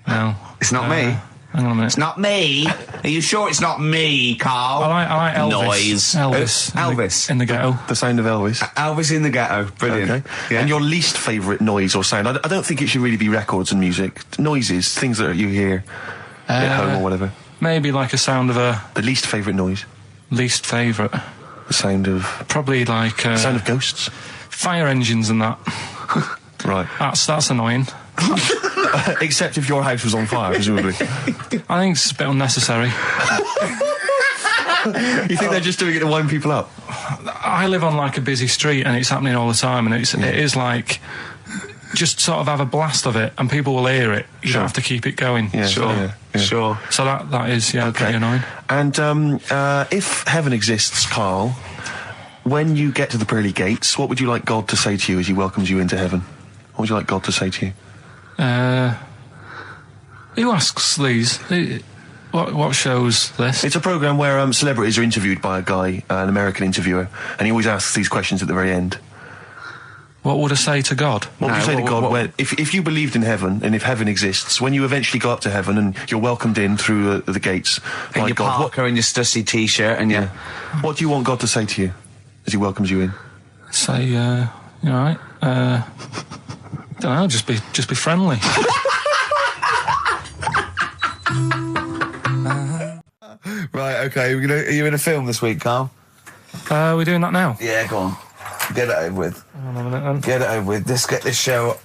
No. It's not me. Hang on a minute. It's not me. Are you sure it's not me, Karl? I like Elvis. Noise. Elvis. In the ghetto. The sound of Elvis. Elvis in the ghetto. Brilliant. Okay. Yeah. And your least favourite noise or sound? I don't think it should really be records and music. Noises, things that you hear at home or whatever. Maybe like a sound of a... The least favourite noise? Least favourite? The sound of... Probably like... sound of ghosts? Fire engines and that. Right. That's annoying. Except if your house was on fire, presumably. I think it's a bit unnecessary. You think they're just doing it to wind people up? I live on like a busy street and it's happening all the time, and it is like... Just sort of have a blast of it, and people will hear it. You don't have to keep it going. Yeah, sure. So that is pretty annoying. And if heaven exists, Karl, when you get to the pearly gates, what would you like God to say to you as he welcomes you into heaven? What would you like God to say to you? Who asks these? What show's this? It's a programme where celebrities are interviewed by a guy, an American interviewer, and he always asks these questions at the very end. What would I say to God? What would you say to God if you believed in heaven, and if heaven exists, when you eventually go up to heaven and you're welcomed in through the gates in by your God? Parker and your Stussy t-shirt and your... What do you want God to say to you as he welcomes you in? Say, you know, don't know, just be friendly. Right, okay, are you in a film this week, Karl? We're doing that now? Yeah, go on. Get it over with. Hang on a minute then. Get it over with. Let's get this show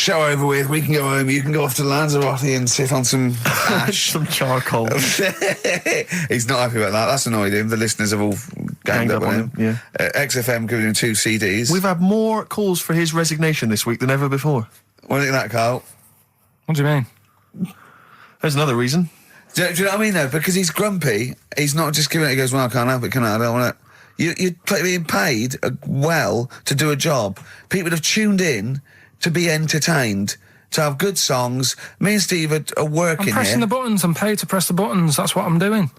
over with. We can go home. You can go off to Lanzarote and sit on some ash. Some charcoal. He's not happy about that. That's annoyed him. The listeners have all ganged up on him. Yeah. XFM giving him 2 CDs. We've had more calls for his resignation this week than ever before. What do you think of that, Karl? What do you mean? There's another reason. Do you know what I mean, though? Because he's grumpy. He's not just giving it. He goes, well, I can't help it, can I? I don't want it. You're being paid well to do a job. People have tuned in to be entertained, to have good songs. Me and Steve are working here. I'm pressing the buttons. I'm paid to press the buttons. That's what I'm doing.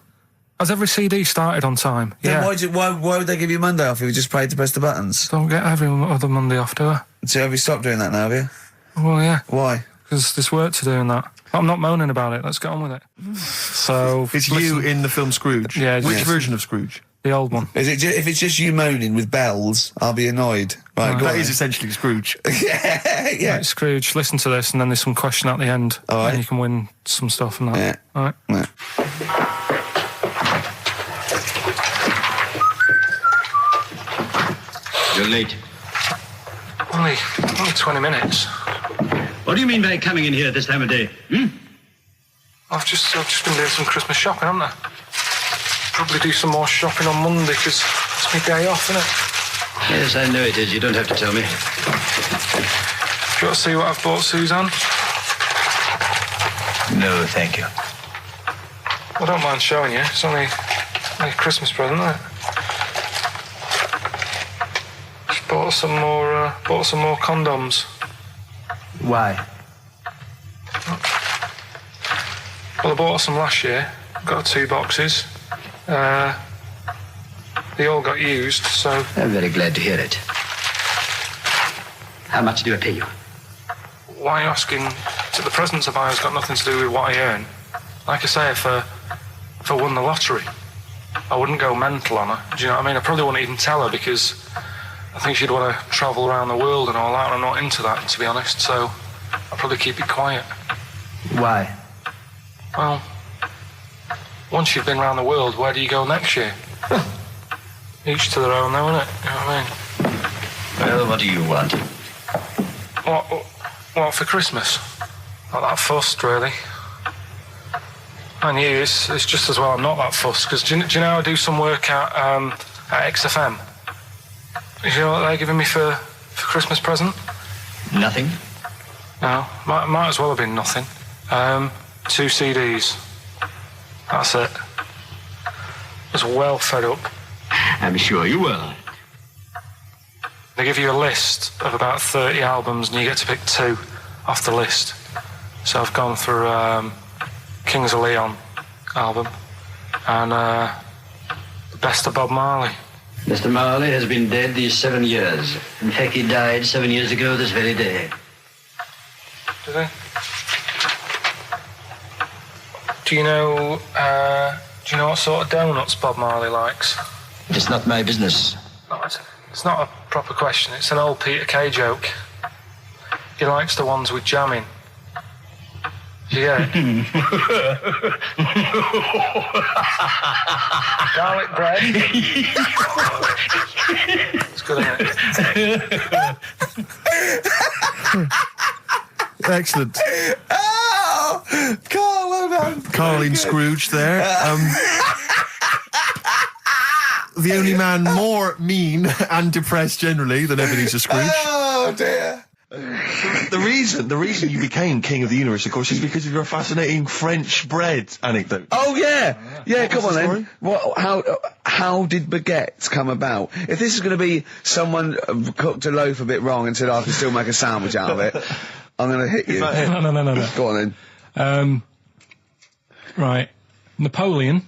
Has every CD started on time? Then why would they give you Monday off if you just paid to press the buttons? Don't get every other Monday off, do I? So have you stopped doing that now, have you? Well, yeah. Why? Because there's work to do in that. I'm not moaning about it. Let's get on with it. So it's you in the film Scrooge. Yeah. Which version of Scrooge? The old one. Is it? If it's just you moaning with bells, I'll be annoyed. Right, that is essentially Scrooge. yeah. Right, Scrooge, listen to this, and then there's some question at the end, and you can win some stuff and that. Yeah. All right. Yeah. You're late. Only 20 minutes. What do you mean by coming in here at this time of day? I've just been doing some Christmas shopping, haven't I? Probably do some more shopping on Monday because it's my day off, isn't it? Yes, I know it is. You don't have to tell me. Do you want to see what I've bought Suzanne? No, thank you. I don't mind showing you. It's only a Christmas present, isn't it? Just bought some more condoms. Why? Well, I bought some last year. Got 2 boxes. They all got used, so... I'm very glad to hear it. How much do I pay you? Why are you asking? The presents I buy has got nothing to do with what I earn. Like I say, if I won the lottery, I wouldn't go mental on her. Do you know what I mean? I probably wouldn't even tell her because I think she'd want to travel around the world and all that, and I'm not into that, to be honest, so I'll probably keep it quiet. Why? Well, once you've been around the world, where do you go next year? Each to their own, though, innit? You know what I mean? Well, what do you want? What for Christmas? Not that fussed, really. And you, it's just as well I'm not that fussed, because do you know I do some work at XFM? Do you know what they're giving me for Christmas present? Nothing? No, might as well have been nothing. 2 CDs. That's it. I was well fed up. I'm sure you will. They give you a list of about 30 albums and you get to pick 2 off the list. So I've gone for Kings of Leon album and the best of Bob Marley. Mr. Marley has been dead these 7 years. In fact, he died 7 years ago this very day. Did he? Do you know what sort of donuts Bob Marley likes? It's not my business. No, it's not a proper question. It's an old Peter Kay joke. He likes the ones with jam in. Do you get it? Garlic bread. It's good, isn't it? Excellent. Oh! Carl, well done. Karl in Scrooge there. The only man more mean and depressed generally than Ebenezer Scrooge. Oh, dear. The reason you became King of the Universe, of course, is because of your fascinating French bread anecdote. Oh, yeah. Yeah, come on the then. How did baguettes come about? If this is going to be someone cooked a loaf a bit wrong and said, I can still make a sandwich out of it, I'm going to hit you. No. Go on then. Right. Napoleon,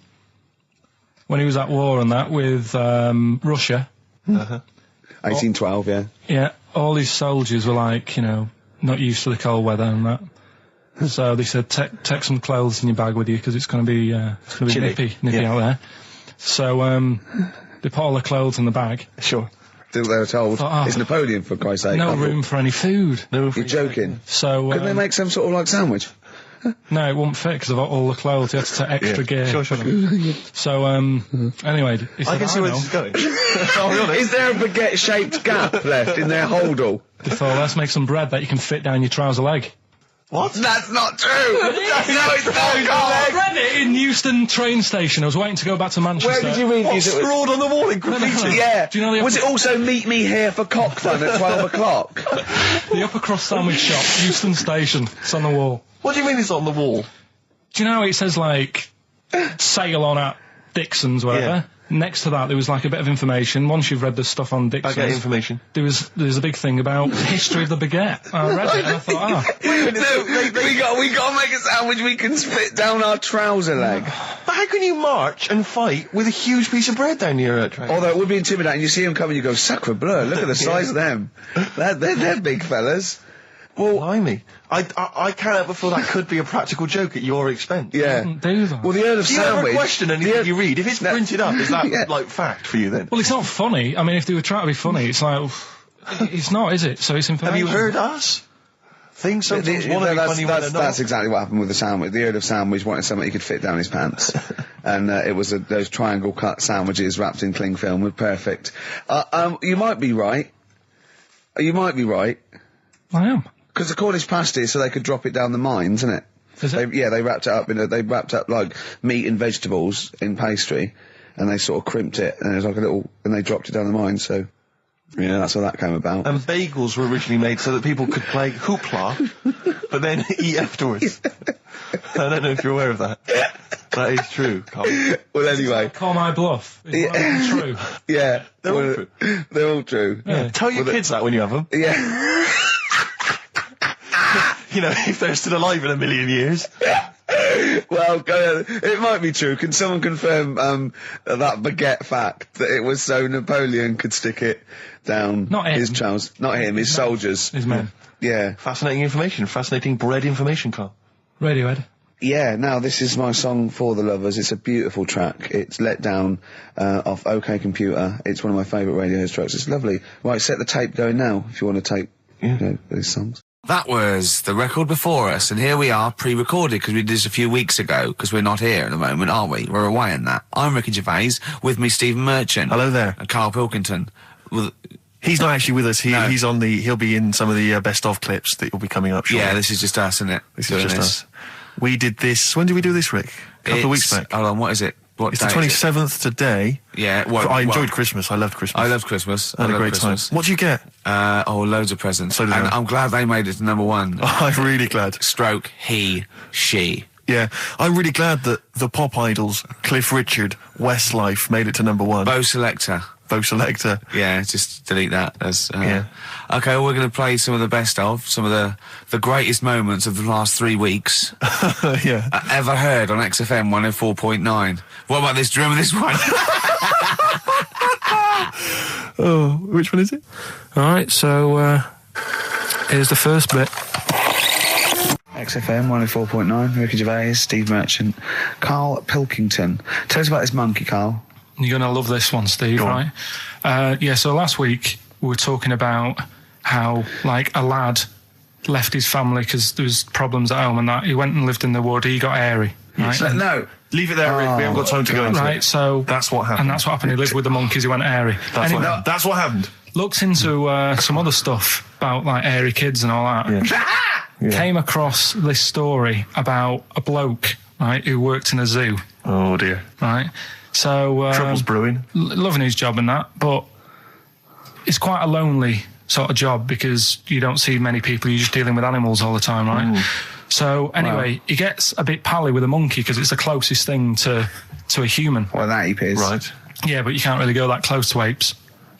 when he was at war and that with Russia. 1812, yeah. Yeah, all his soldiers were like, not used to the cold weather and that. So they said, take some clothes in your bag with you because it's going to be nippy out there. So they put all the clothes in the bag. Sure. They were told, it's Napoleon, for Christ's sake. No room for any food. You're joking. So couldn't they make some sort of like sandwich? No, it wouldn't fit because of all the clothes. You had to take extra gear. Sure. So, anyway, he said, I can see where this is going. Is there a baguette-shaped gap left in their holdall? They thought, let's make some bread that you can fit down your trouser leg. What? That's not true! No, it's not, I read it in Euston train station. I was waiting to go back to Manchester. Where did you read What, these? scrawled on the wall in graffiti? Yeah. Do you know Was it also meet me here for cock fun at 12 o'clock? The upper crust sandwich shop, Euston station. It's on the wall. What do you mean it's on the wall? Do you know how it says, like, sail on at Dixon's, whatever? Yeah. Next to that, there was, like, a bit of information. Once you've read the stuff on Dixon's... Baguette information. There was a big thing about the history of the baguette. I read it and I thought, we got to make a sandwich we can spit down our trouser leg. But how can you march and fight with a huge piece of bread down your train? Although it would be intimidating. You see them coming, you go, sacre bleu, look at the size of them. They're big fellas. Well, blimey. I can't help but feel that could be a practical joke at your expense. yeah. do that. Well, the Earl of Do you ever Sandwich... question anything you read? If it's printed up, is that, Yeah. like, fact for you then? Well, it's not funny. I mean, if they were trying to be funny, it's like... it's not, is it? So it's Have information. you heard us? Things sometimes want to be funny when they're not. That's exactly what happened with the sandwich. The Earl of Sandwich wanted something he could fit down his pants. And it was those triangle cut sandwiches wrapped in cling film were perfect. You might be right. You might be right. I am. Because the Cornish pasty, so they could drop it down the mines, isn't it? Is it? They wrapped it up they wrapped up like meat and vegetables in pastry, and they sort of crimped it, and it was like and they dropped it down the mine, so, yeah, that's how that came about. And bagels were originally made so that people could play hoopla, but then eat afterwards. I don't know if you're aware of that. That is true, Carl. Well, anyway. Call my bluff. Is that true? Yeah. They're all true. They're all true. Yeah. Tell your kids that when you have them. Yeah. You know, if they're still alive in a million years. Well, it might be true. Can someone confirm that baguette fact that it was so Napoleon could stick it down Not him. his trousers? Not him, his soldiers. His men. Yeah. Fascinating information. Fascinating bread information, Carl. Radiohead. Yeah, now this is my song for the lovers. It's a beautiful track. It's Let Down off OK Computer. It's one of my favourite Radiohead tracks. It's lovely. Right, set the tape going now if you want to tape these songs. That was the record before us, and here we are, pre-recorded, because we did this a few weeks ago, because we're not here at the moment, are we? We're away in that. I'm Ricky Gervais, with me Stephen Merchant. Hello there. And Karl Pilkington. He's not actually with us. No. He'll be in some of the best of clips that will be coming up shortly. Yeah, this is just us, isn't it? This is just us. We did this. When did we do this, Rick? A couple of weeks back. Hold on, what is it? What It's day the is it? 27th today. Yeah, I enjoyed Christmas. I loved Christmas. I loved Christmas. I had a great time. What did you get? Loads of presents. So did and I. I'm glad they made it to number one. I'm really glad. Stroke, he, she. Yeah, I'm really glad that the pop idols, Cliff Richard, Westlife, made it to number one. Bo Selector. Bo Selector. Yeah, just delete that. As, Yeah. Okay, well, we're going to play some of the best of, some of the greatest moments of the last 3 weeks Yeah. ever heard on XFM 104.9. What about this? Do you remember this one? Oh, which one is it? All right, so here's the first bit. XFM 104.9, Ricky Gervais, Steve Merchant, Karl Pilkington. Tell us about this monkey, Karl. You're going to love this one, Steve, Go on. right? Yeah, so last week we were talking about how, like, a lad left his family because there was problems at home and that. He went and lived in the wood. He got airy, right? No. Leave it there, Rick. We haven't got time to go into Right, it. so... That's what happened. And that's what happened. He lived with the monkeys. He went airy. That's Anyway, what happened. That's what happened. looked into some other stuff about, like, airy kids and all that. Yeah. Came across this story about a bloke, right, who worked in a zoo, Oh, dear. right? So... Trouble's brewing. loving his job and that, but it's quite a lonely sort of job because you don't see many people. You're just dealing with animals all the time, right? So anyway, he gets a bit pally with a monkey because it's the closest thing to a human. Well, that ape is. Right. Yeah, but you can't really go that close to apes.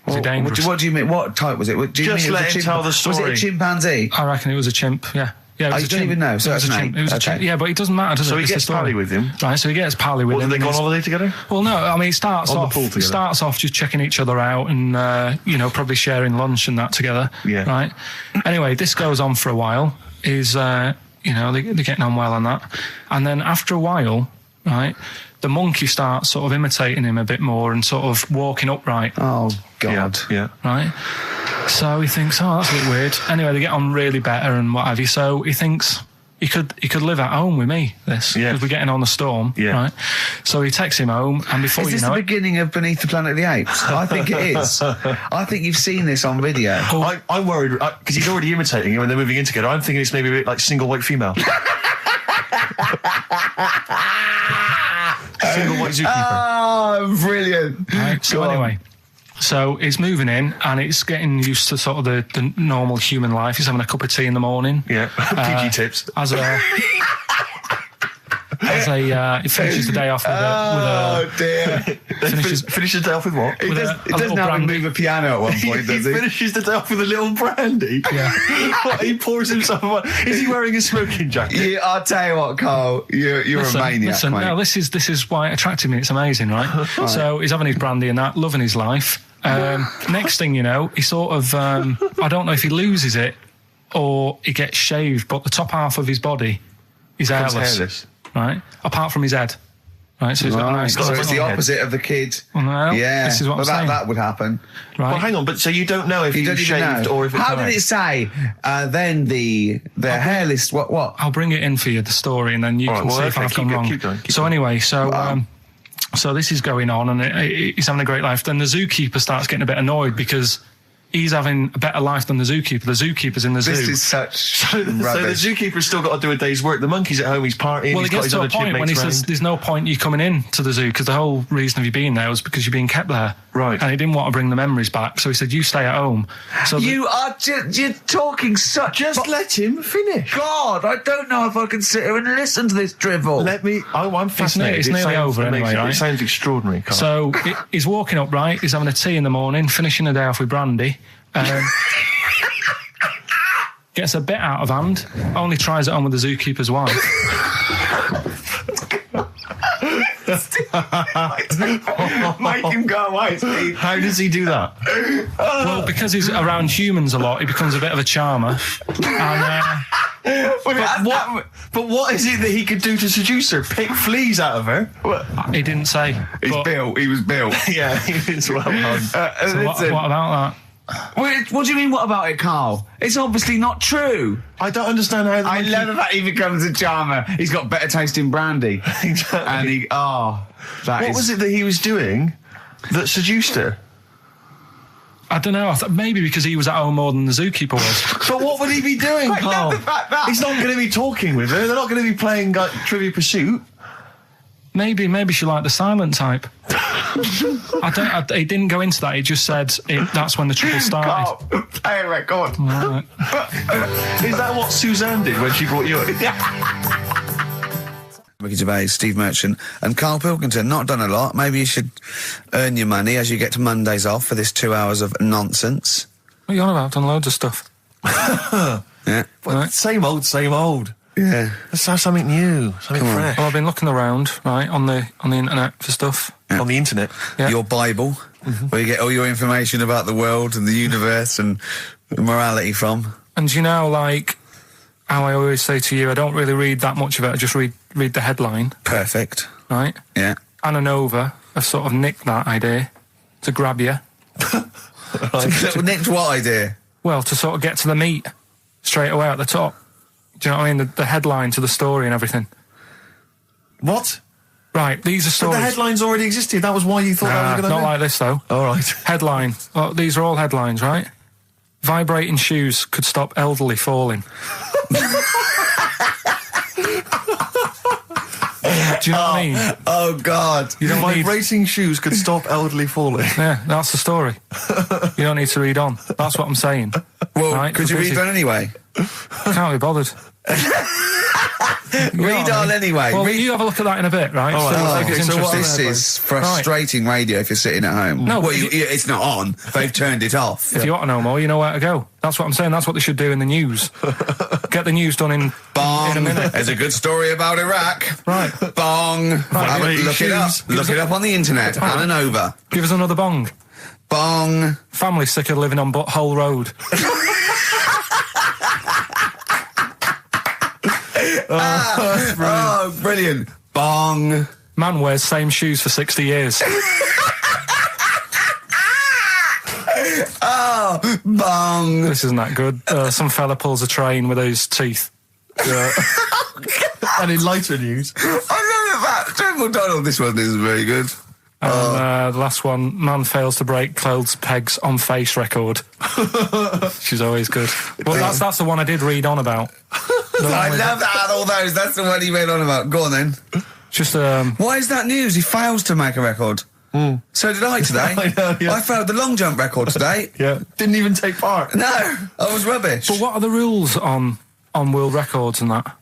They're dangerous. What do you mean? What type was it? Do you Just mean it was let a him tell the Was it story. a chimpanzee? I reckon it was a chimp. Yeah. Yeah, it was you a don't chimp. even know, so it was that's a an chimp. ape. It was a Okay. chimp. Yeah, but it doesn't matter, does So it? he It's the gets story. pally with him. Right, so he gets pally with What, him. do they go on and holiday together? Well, no, I mean, it starts On the off. pool It together. starts off just checking each other out and probably sharing lunch and that together. Yeah. Right. Anyway, this goes on for a while. They're getting on well on that, and then after a while, right, the monkey starts sort of imitating him a bit more and sort of walking upright. Oh, God. Yeah. Right. So he thinks, oh, that's a bit weird. Anyway, they get on really better and what have you. So he thinks he could live at home with me. This Yeah. because we're getting on the storm. Yeah. Right. So he takes him home, and before Is you this know the it, beginning of Beneath the Planet of the Apes? I think it is. I think you've seen this on video. I'm worried because he's already imitating him and they're moving in together. I'm thinking it's maybe a bit like single white female. Single white zookeeper. Oh, brilliant. right, so Go on. anyway. So he's moving in, and it's getting used to sort of the normal human life. He's having a cup of tea in the morning. Yeah. PG tips. He finishes the day off with a dear. Finishes the day off with what? He with does, a he doesn't little have to brandy. move a piano at one point, He does he? finishes the day off with a little brandy. Yeah. What, he pours himself one. Is he wearing a smoking jacket? I'll tell you what, Carl, you're a maniac, Listen, mate. no, this is why it attracted me. It's amazing, right? So he's having his brandy and that, loving his life. Next thing you know, he sort of, I don't know if he loses it or he gets shaved, but the top half of his body is hairless, right? Apart from his head, right? So he's got a nice So it's little the head. opposite of the kid. No, Yeah, this is what but I'm saying. that would happen. Right? Well, hang on, but so you don't know if You he's don't even shaved know. or if it's How hair? did it say? Then the hairless. What? I'll bring it in for you, the story, and then you All can right, see well, if okay, I've gone keep wrong. going, keep So going. anyway, so Wow. so this is going on, and he's having a great life. Then the zookeeper starts getting a bit annoyed because he's having a better life than the zookeeper. The zookeeper's in the zoo. This is such So the rubbish. zookeeper's still got to do a day's work. The monkey's at home, he's partying, Well, he's it got gets his to a other point when he chipmates says, round. there's no point you coming in to the zoo because the whole reason of you being there was because you're being kept there. Right. And he didn't want to bring the memories back, so he said, you stay at home. So You are you're talking such. Just let him finish. God, I don't know if I can sit here and listen to this drivel. I'm fascinated. it's It nearly sounds over anyway, amazing. right? It sounds extraordinary, Carl. So he's walking up, right? He's having a tea in the morning, finishing the day off with brandy. Gets a bit out of hand, only tries it on with the zookeeper's wife. Make him go away, Steve. How does he do that? Well, because he's around humans a lot, he becomes a bit of a charmer. And But what is it that he could do to seduce her? Pick fleas out of her? He didn't say. He was built. Yeah, it's well done. So what about that? What do you mean, what about it, Karl? It's obviously not true. I don't understand how... I love the fact he becomes a charmer. He's got better taste in brandy. Exactly. And what was it that he was doing that seduced her? I don't know. I thought maybe because he was at home more than the zookeeper was. But what would he be doing, I Karl? love the fact that- He's not going to be talking with her. They're not going to be playing Trivia Pursuit. Maybe she liked the silent type. He didn't go into that. He just said that's when the trouble started. Karl, play a record. Right. Is that what Suzanne did when she brought you in? Ricky Gervais, Steve Merchant, and Karl Pilkington. Not done a lot. Maybe you should earn your money as you get to Mondays off for this 2 hours of nonsense. What are you on about? I've done loads of stuff. Yeah. Well, same old. Yeah. Let's have something new, something fresh. Well, I've been looking around, right, on the internet for stuff. On the internet. Yeah. Your Bible, where you get all your information about the world and the universe and morality from. And you know, like how I always say to you, I don't really read that much of it. I just read the headline. Perfect. Right? Yeah. Anna Nova have sort of nicked that idea to grab you. Nicked what idea? Well, to sort of get to the meat straight away at the top. Do you know what I mean? The headline to the story and everything. What? Right, these are But stories. the headlines already existed. That was why you thought that was going to not like this, though. All right. Headline. Well, these are all headlines, right? Vibrating shoes could stop elderly falling. Do you know what I mean? Oh, God. You don't need... Vibrating shoes could stop elderly falling. Yeah, that's the story. You don't need to read on. That's what I'm saying. Well, right? could you read on anyway? Can't be bothered. Read on anyway. Well, you have a look at that in a bit, right? All right. It's interesting. This is frustrating radio if you're sitting at home. No, well, but it's not on. They've turned it off. If you want to know more, you know where to go. That's what I'm saying. That's what they should do in the news. Get the news done in a minute. There's a good story about Iraq. Right. Bong. Look it up. Look it up on the internet. Anna Nova. Give us another bong. Bong. Family sick of living on Butthole Road. Oh, brilliant. Bong. Man wears same shoes for 60 years. Oh, bong. This isn't that good. Some fella pulls a train with his teeth. And in lighter news. I know that. General Donald, this one isn't very good. And the last one, man fails to break clothes pegs on face record. She's always good. Well, that's the one I did read on about. I love that out of all those. That's the one he read on about. Go on then. Just Why is that news? He fails to make a record. So did I today. I know, yeah. I failed the long jump record today. Yeah. Didn't even take part. No, I was rubbish. But what are the rules on world records and that?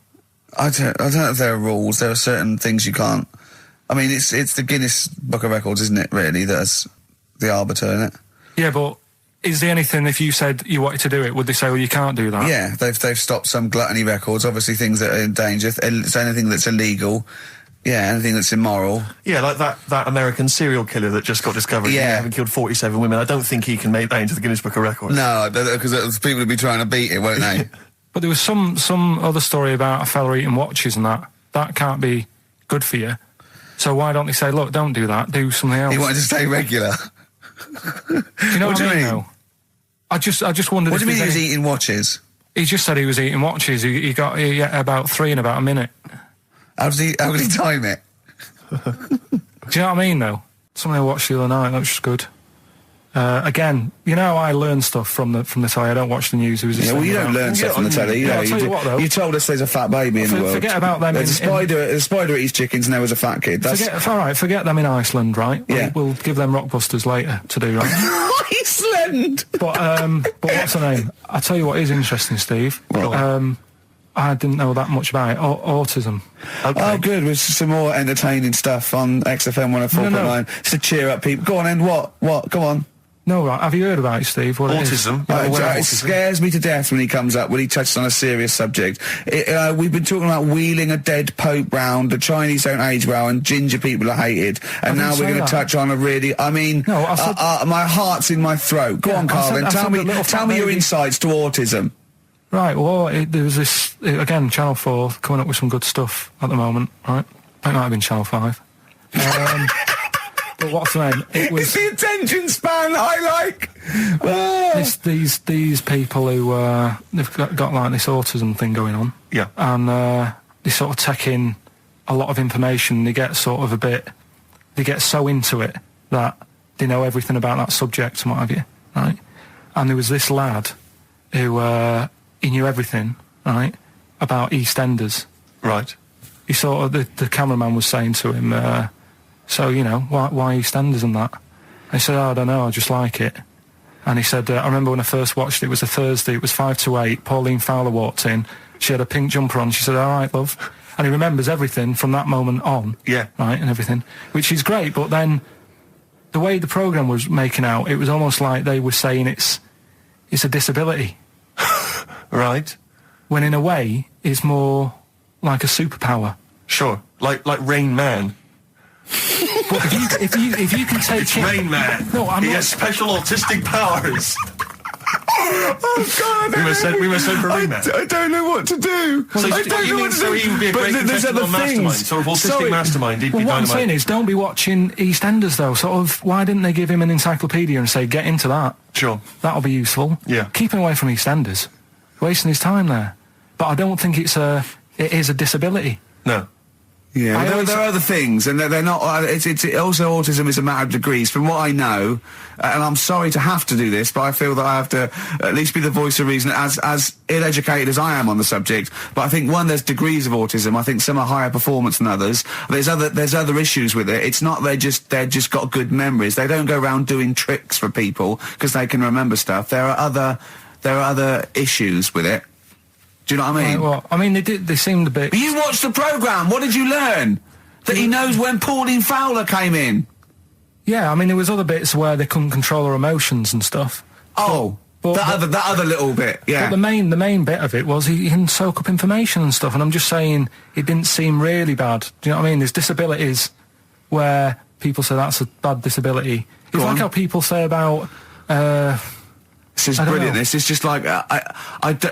I don't know if there are rules. There are certain things you can't. I mean, it's the Guinness Book of Records, isn't it, really, that's the arbiter, isn't it? Yeah, but is there anything, if you said you wanted to do it, would they say, well, you can't do that? Yeah, they've stopped some gluttony records, obviously things that are in danger. It's anything that's illegal. Yeah, anything that's immoral. Yeah, like that American serial killer that just got discovered. Yeah. Having killed 47 women. I don't think he can make that into the Guinness Book of Records. No, because people would be trying to beat it, won't they? But there was some other story about a fella eating watches and that. That can't be good for you. So why don't they say, look, don't do that, do something else? He wanted to stay regular. Do you know what I mean? Though? I just wondered. What do you mean he was any... eating watches? He just said he was eating watches. He ate about 3 in about a minute. How would he time it? Do you know what I mean? Though something I watched the other night that was just good. Again, you know, I learn stuff from the telly. I don't watch the news. Yeah, well, you don't learn stuff from the telly. You know, I'll tell you what, though. You told us there's a fat baby in the world. Forget about them. There's a spider eats chickens, and there was a fat kid. Forget them in Iceland, right? Yeah. We'll give them Rockbusters later to do, right? Iceland! But what's her name? I'll tell you what is interesting, Steve. I didn't know that much about it. Autism. Okay. Oh, good. With some more entertaining stuff on XFM 104.9 to cheer up people. Go on, then. What? Come on. No, right. Have you heard about it, Steve? What Autism. It scares me to death when he comes up, when he touches on a serious subject. We've been talking about wheeling a dead pope round, the Chinese don't age well, and ginger people are hated. And now we're going to touch on a really, I mean, no, I said, my heart's in my throat. Go on, Karl, then. Tell me your insights to autism. Right, well, there was this, again, Channel 4 coming up with some good stuff at the moment, right? It might have been Channel 5. But what's the name? It was... It's the attention span I like! Oh. These people who, they've got like this autism thing going on. Yeah. And they sort of take in a lot of information. They get sort of they get so into it that they know everything about that subject and what have you, right? And there was this lad who, he knew everything, right, about EastEnders. Right. He sort of, the cameraman was saying to him, so, you know, why EastEnders and that? And he said, I don't know, I just like it. And he said, I remember when I first watched it, it was a Thursday, it was 5 to 8, Pauline Fowler walked in, she had a pink jumper on, she said, all right, love. And he remembers everything from that moment on. Yeah. Right, and everything, which is great, but then the way the programme was making out, it was almost like they were saying it's a disability. Right. When in a way, it's more like a superpower. Sure. Like Rain Man. But if you can take it... Rain Man. No, I'm he not... has special autistic powers. Oh God! We must send for Rain Man. I don't know what to do. So I don't know what to do. So he would be a great contestant on Mastermind, sort of autistic mastermind. He'd be Well, what I'm dynamite. saying is, don't be watching EastEnders though. Sort of, why didn't they give him an encyclopedia and say, get into that? Sure. That'll be useful. Yeah. Keep him away from EastEnders. Wasting his time there. But I don't think it is a disability. No. Yeah, there are other things, and they're not. It's also autism is a matter of degrees, from what I know. And I'm sorry to have to do this, but I feel that I have to at least be the voice of reason, as ill-educated as I am on the subject. But I think there's degrees of autism. I think some are higher performance than others. There's other issues with it. It's not they're just got good memories. They don't go around doing tricks for people because they can remember stuff. There are other issues with it. Do you know what I mean? Right, well, I mean, they seemed a bit... But you watched the programme. What did you learn? That he knows when Pauline Fowler came in. Yeah, I mean, there was other bits where they couldn't control their emotions and stuff. Oh, that other little bit, yeah. But the main bit of it was he can soak up information and stuff, and I'm just saying it didn't seem really bad. Do you know what I mean? There's disabilities where people say that's a bad disability. It's like how people say about... This is brilliant. This is just like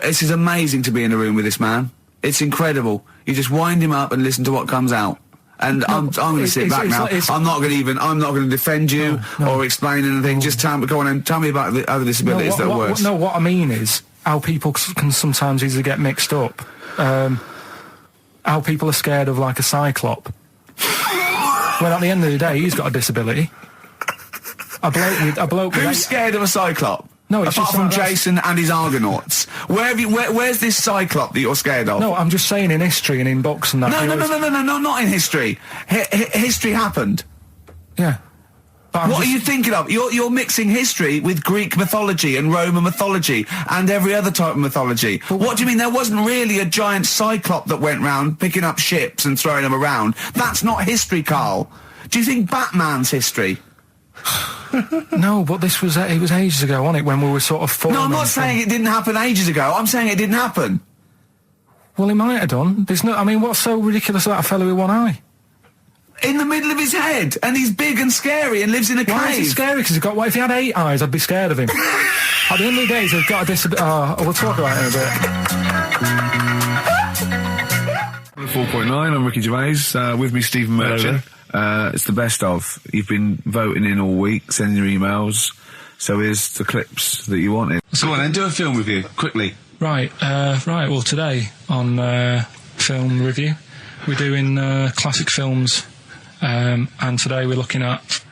this is amazing to be in a room with this man. It's incredible. You just wind him up and listen to what comes out. And I'm going to sit back now. I'm not going to defend you or explain anything. Just go on and tell me about the other disabilities that are worse. What I mean is how people can sometimes easily get mixed up. How people are scared of like a cyclop. Well, at the end of the day, he's got a disability. A bloke. Who's scared of a cyclop? No, it's apart just from like Jason and his Argonauts. Where's this cyclop that you're scared of? No, I'm just saying in history and in books and that. No, not in history. History happened. Yeah. What are you thinking of? You're mixing history with Greek mythology and Roman mythology and every other type of mythology. What do you mean? There wasn't really a giant cyclop that went round picking up ships and throwing them around. That's not history, Karl. Do you think Batman's history? No, but it was ages ago, wasn't it, when we were sort of forming... No, I'm not saying it didn't happen ages ago. I'm saying it didn't happen. Well, he might have done. I mean, what's so ridiculous about a fellow with one eye? In the middle of his head, and he's big and scary and lives in a cave. Why is he scary? Because what if he had 8 eyes, I'd be scared of him. At the end of the day, he's got a disability... we'll talk about it in a bit. 4.9, I'm Ricky Gervais, with me Stephen Merchant. It's the best of. You've been voting in all week, sending your emails, so here's the clips that you wanted. So go on then, do a film review, quickly. Right, well today on film review, we're doing classic films, and today we're looking at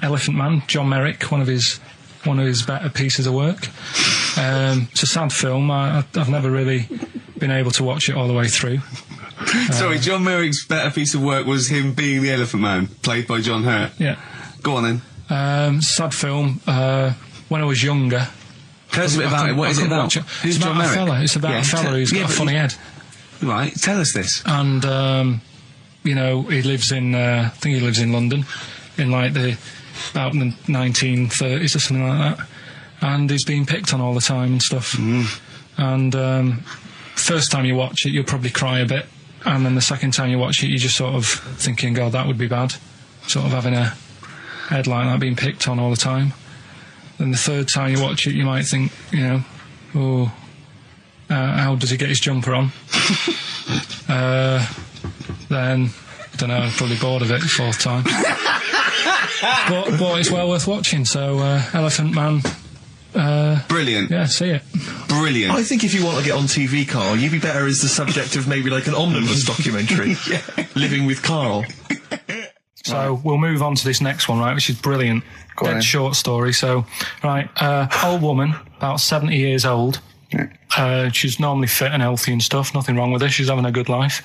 Elephant Man, John Merrick, one of his better pieces of work. It's a sad film. I've never really been able to watch it all the way through. Sorry, John Merrick's better piece of work was him being the Elephant Man, played by John Hurt. Yeah. Go on then. Sad film. When I was younger... Tell us a bit about it. What is it about? Who's John Merrick? It's about a fella who's got a funny head. Right, tell us this. And, you know, he lives in... I think he lives in London, in like about the 1930s or something like that. And he's being picked on all the time and stuff. And first time you watch it, you'll probably cry a bit. And then the second time you watch it, you're just sort of thinking, God, that would be bad. Sort of having a head like that being picked on all the time. Then the third time you watch it, you might think, you know, oh, How does he get his jumper on? Then, I don't know, I'm probably bored of it the fourth time. but it's well worth watching, so Elephant Man... Brilliant. Yeah, see it. Brilliant. I think if you want to get on TV, Karl, you'd be better as the subject of maybe like an omnibus documentary. Living with Karl. So we'll move on to this next one, right, which is brilliant. Dead short story. So, right, old woman, about 70 years old. She's normally fit and healthy and stuff, nothing wrong with her, she's having a good life.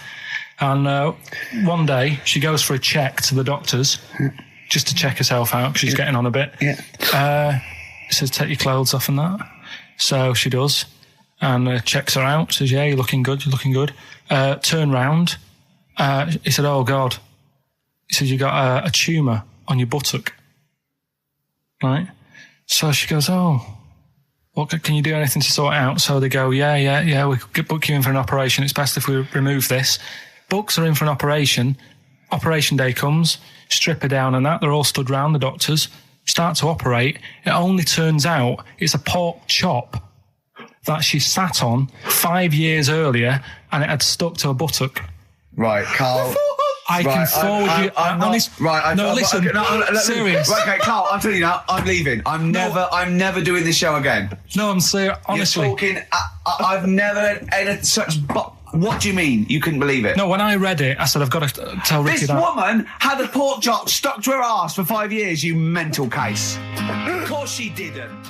And one day, she goes for a check to the doctors, just to check herself out, because she's getting on a bit. He says, take your clothes off and that. So she does, and checks her out, says, yeah, you're looking good, turn round. He said, oh, God. He said, you got a tumour on your buttock. Right? So she goes, oh, what, can you do anything to sort it out? So they go, yeah, we could book you in for an operation. It's best if we remove this. Books are in for an operation. Operation day comes, strip her down and that. They're all stood round, the doctors. Start to operate. It only turns out it's a pork chop that she sat on 5 years earlier, and it had stuck to her buttock. Right, Karl. I can forward you. I'm not, honest. right. No, listen. Serious. Right, okay, Karl. I'm telling you now. I'm leaving. I'm never doing this show again. No, I'm serious. Honestly, you're talking. I've never had such. What do you mean? You couldn't believe it? No, when I read it, I said I've got to tell Ricky this that. This woman had a pork chop stuck to her arse for 5 years. You mental case. Of course she didn't.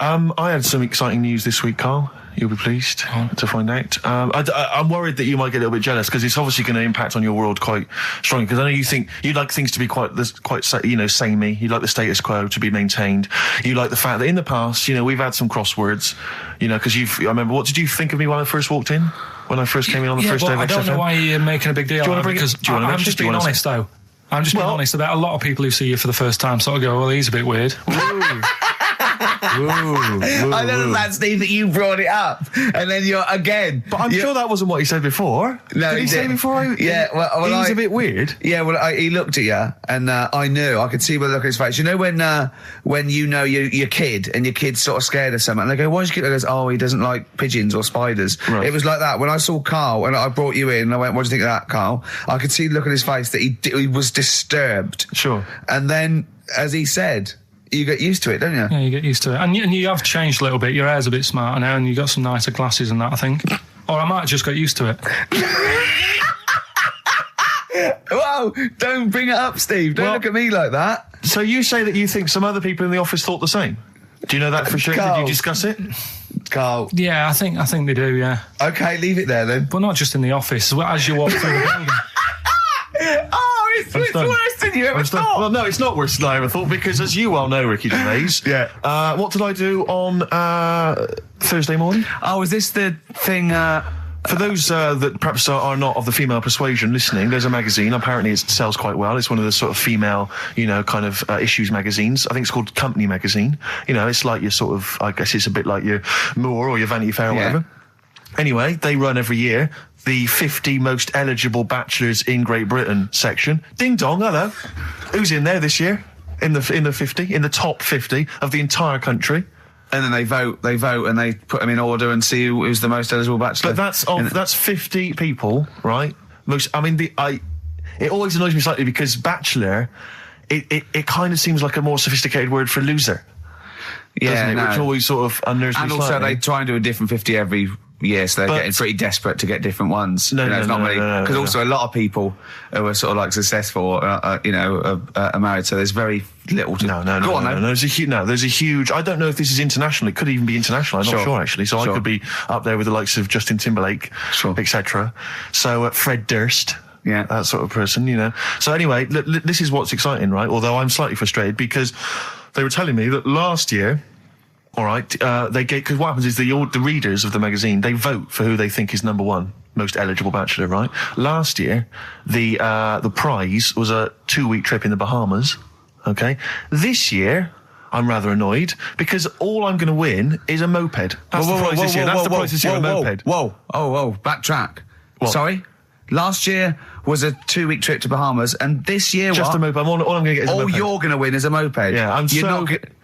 I had some exciting news this week, Karl. You'll be pleased to find out. I'm worried that you might get a little bit jealous, because it's obviously going to impact on your world quite strongly. Because I know you think you'd like things to be quite samey. You like the status quo to be maintained. You like the fact that in the past, we've had some crosswords. Because I remember, what did you think of me when I first walked in? When I first came in on the first day of XFM? I don't know why you're making a big deal out of it, because I'm just being honest, though. I'm just being honest about a lot of people who see you for the first time sort of go, well, he's a bit weird. I know that, Steve, that you brought it up, and then you're again. But I'm sure that wasn't what he said before. No, did he say before? Well, he's a bit weird. Yeah, well, he looked at you, and I knew. I could see by the look on his face. You know when you know your kid, and your kid's sort of scared of something, and they go, "Why's your kid?" He goes, "Oh, he doesn't like pigeons or spiders." Right. It was like that when I saw Karl, and I brought you in, and I went, "What do you think of that, Karl?" I could see the look on his face that he was disturbed. Sure. And then, as he said, you get used to it, don't you? Yeah, you get used to it. And you have changed a little bit. Your hair's a bit smarter now, and you got some nicer glasses and that, I think. Or I might have just got used to it. Whoa, don't bring it up, Steve. Don't look at me like that. So you say that you think some other people in the office thought the same? Do you know that for sure? Karl. Did you discuss it? Karl. Yeah, I think they do, yeah. Okay, leave it there then. But not just in the office, as you walk through the building. Oh, it's worse than you ever thought. Well, no, it's not worse than I ever thought, because as you well know, Ricky Gervais, what did I do on Thursday morning? Oh, is this the thing... For those that perhaps are not of the female persuasion listening, there's a magazine. Apparently it sells quite well. It's one of the sort of female, kind of issues magazines. I think it's called Company Magazine. It's like your sort of, I guess it's a bit like your Moore or your Vanity Fair or whatever. Anyway, they run every year the 50 most eligible bachelors in Great Britain section. Ding dong, hello. Who's in there this year? In the 50, in the top 50 of the entire country. And then they vote, and they put them in order and see who's the most eligible bachelor. But that's 50 people, right? It always annoys me slightly, because bachelor, it kind of seems like a more sophisticated word for loser. Yeah, doesn't it? Which always sort of unnerves me slightly. And also they try and do a different 50 every year, so they're getting pretty desperate to get different ones. No, because also a lot of people who are sort of like successful, are married, so there's very little to... No. There's a huge... I don't know if this is international. It could even be international. I'm not sure, actually. So I could be up there with the likes of Justin Timberlake, etc. So Fred Durst... Yeah, that sort of person, So anyway, this is what's exciting, right? Although I'm slightly frustrated, because they were telling me that last year... All right, because what happens is the readers of the magazine, they vote for who they think is number one most eligible bachelor, right? Last year, the prize was a 2-week trip in the Bahamas. Okay, this year I'm rather annoyed, because all I'm going to win is a moped. That's the prize this year. That's the prize this year. A moped. Whoa! Backtrack. What? Sorry. Last year was a 2-week trip to Bahamas, and this year just a moped. All I'm going to get is a moped. All you're going to win is a moped. Yeah,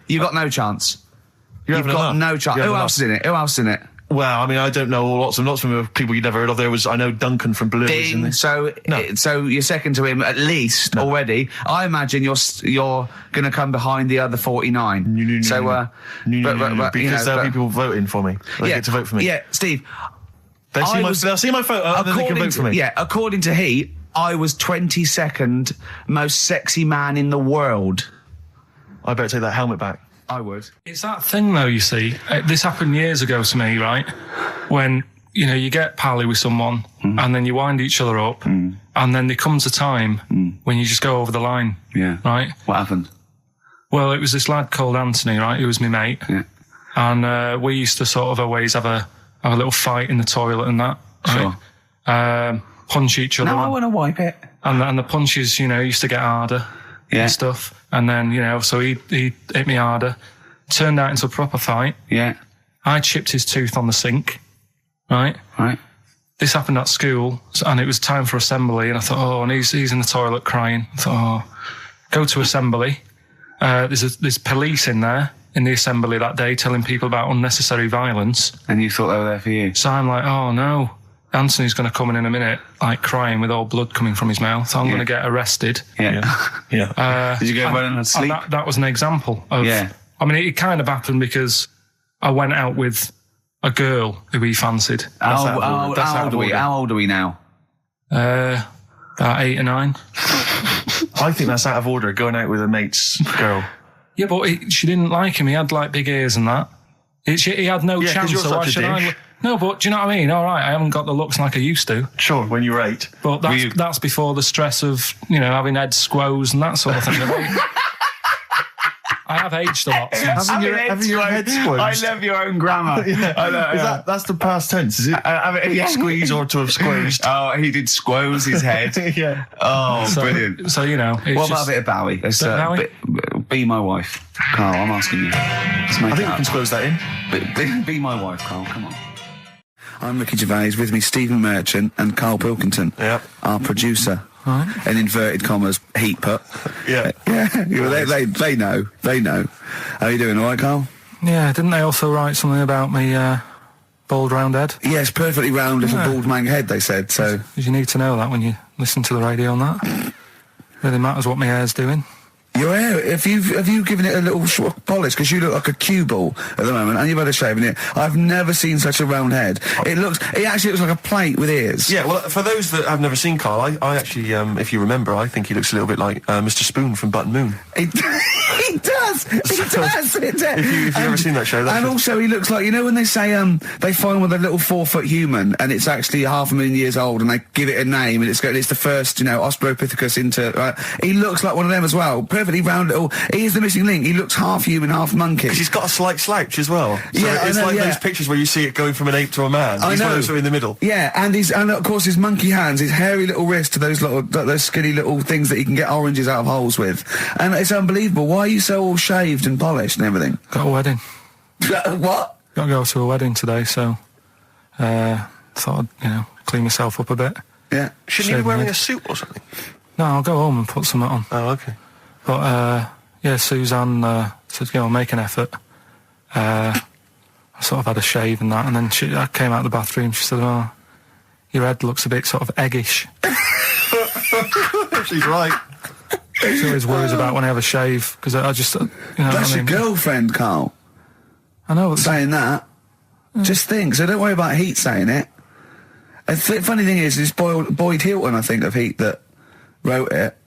you got no chance. You've got no chance. Who else is in it? Well, I mean, I don't know lots and lots of people you'd never heard of. I know Duncan from Blue. Dean, so you're second to him at least already. I imagine you're going to come behind the other 49. Because there'll be people voting for me. They get to vote for me. Yeah, Steve. They'll see my photo and then they can vote for me. Yeah, according to Heat, I was 22nd most sexy man in the world. I better take that helmet back. I would. It's that thing, though, you see. This happened years ago to me, right? When, you get pally with someone and then you wind each other up and then there comes a time when you just go over the line. Yeah. Right? What happened? Well, it was this lad called Anthony, right? Who was my mate. Yeah. And we used to sort of always have a little fight in the toilet and that. Sure. Right? Punch each other. No, I want to wipe it. And the punches, used to get harder. Yeah. And stuff. And then, so he hit me harder. Turned out into a proper fight. Yeah. I chipped his tooth on the sink. Right? Right. This happened at school, and it was time for assembly, and I thought, and he's in the toilet crying. I thought, go to assembly. There's police in there in the assembly that day telling people about unnecessary violence. And you thought they were there for you? So I'm like, oh no. Anthony's going to come in a minute, like crying with all blood coming from his mouth. I'm going to get arrested. Yeah. Did you go running and sleep? And that was an example of... Yeah. I mean, it kind of happened because I went out with a girl who he fancied. How old are we now? About 8 or 9. I think that's out of order, going out with a mate's girl. Yeah, but she didn't like him. He had, like, big ears and that. He had no chance, so why should I... No, but do you know what I mean? All right, I haven't got the looks like I used to. Sure, when you were 8. But that's before the stress of, having head squoes and that sort of thing. I have aged a lot since. Having your head squoze. I love your own grammar. I know, That's the past tense, is it? Squeeze or to have squozed. Oh, he did squoze his head. Yeah. Oh, brilliant. So, what about a bit of Bowie? Bowie? Be my wife. Carl, I'm asking you. I think we can squoze that in. Be my wife, Carl, come on. I'm Ricky Gervais, with me Stephen Merchant and Karl Pilkington, our producer. Right. In inverted commas, heat put. Yeah. They know. How are you doing, all right, Karl? Yeah, didn't they also write something about me bald round head? Yes, perfectly round little bald man head, they said, so... Because you need to know that when you listen to the radio and that. Really matters what my hair's doing. Your hair, have you given it a little polish? Because you look like a cue ball at the moment, and you've had a shave in it. I've never seen such a round head. It actually looks like a plate with ears. Yeah, well, for those that have never seen Karl, I actually, if you remember, I think he looks a little bit like Mr. Spoon from Button Moon. He does. If you've never seen that show, and also he looks like, when they say they find with a little 4-foot human and it's actually 500,000 years old and they give it a name and it's the first Australopithecus into. Right? He looks like one of them as well. Perfectly round little. He is the missing link. He looks half human, half monkey. Because he's got a slight slouch as well. So it's those pictures where you see it going from an ape to a man. He's one of those in the middle. Yeah, and of course his monkey hands, his hairy little wrist to those skinny little things that he can get oranges out of holes with, and it's unbelievable. Why are you so all shaved and polished and everything? Got a wedding. What? Got to go to a wedding today, so thought I'd clean myself up a bit. Yeah. Shouldn't you be wearing a suit or something? No, I'll go home and put something on. Oh, okay. But Suzanne said, make an effort. I sort of had a shave and that, and then I came out of the bathroom. She said, "Oh, your head looks a bit sort of eggish." She's right. She always worries about when I have a shave, because I just, That's your girlfriend, Karl. I know. Saying that. Just think, so don't worry about Heat saying it. The funny thing is, it's Boyd Hilton, I think, of Heat that wrote it.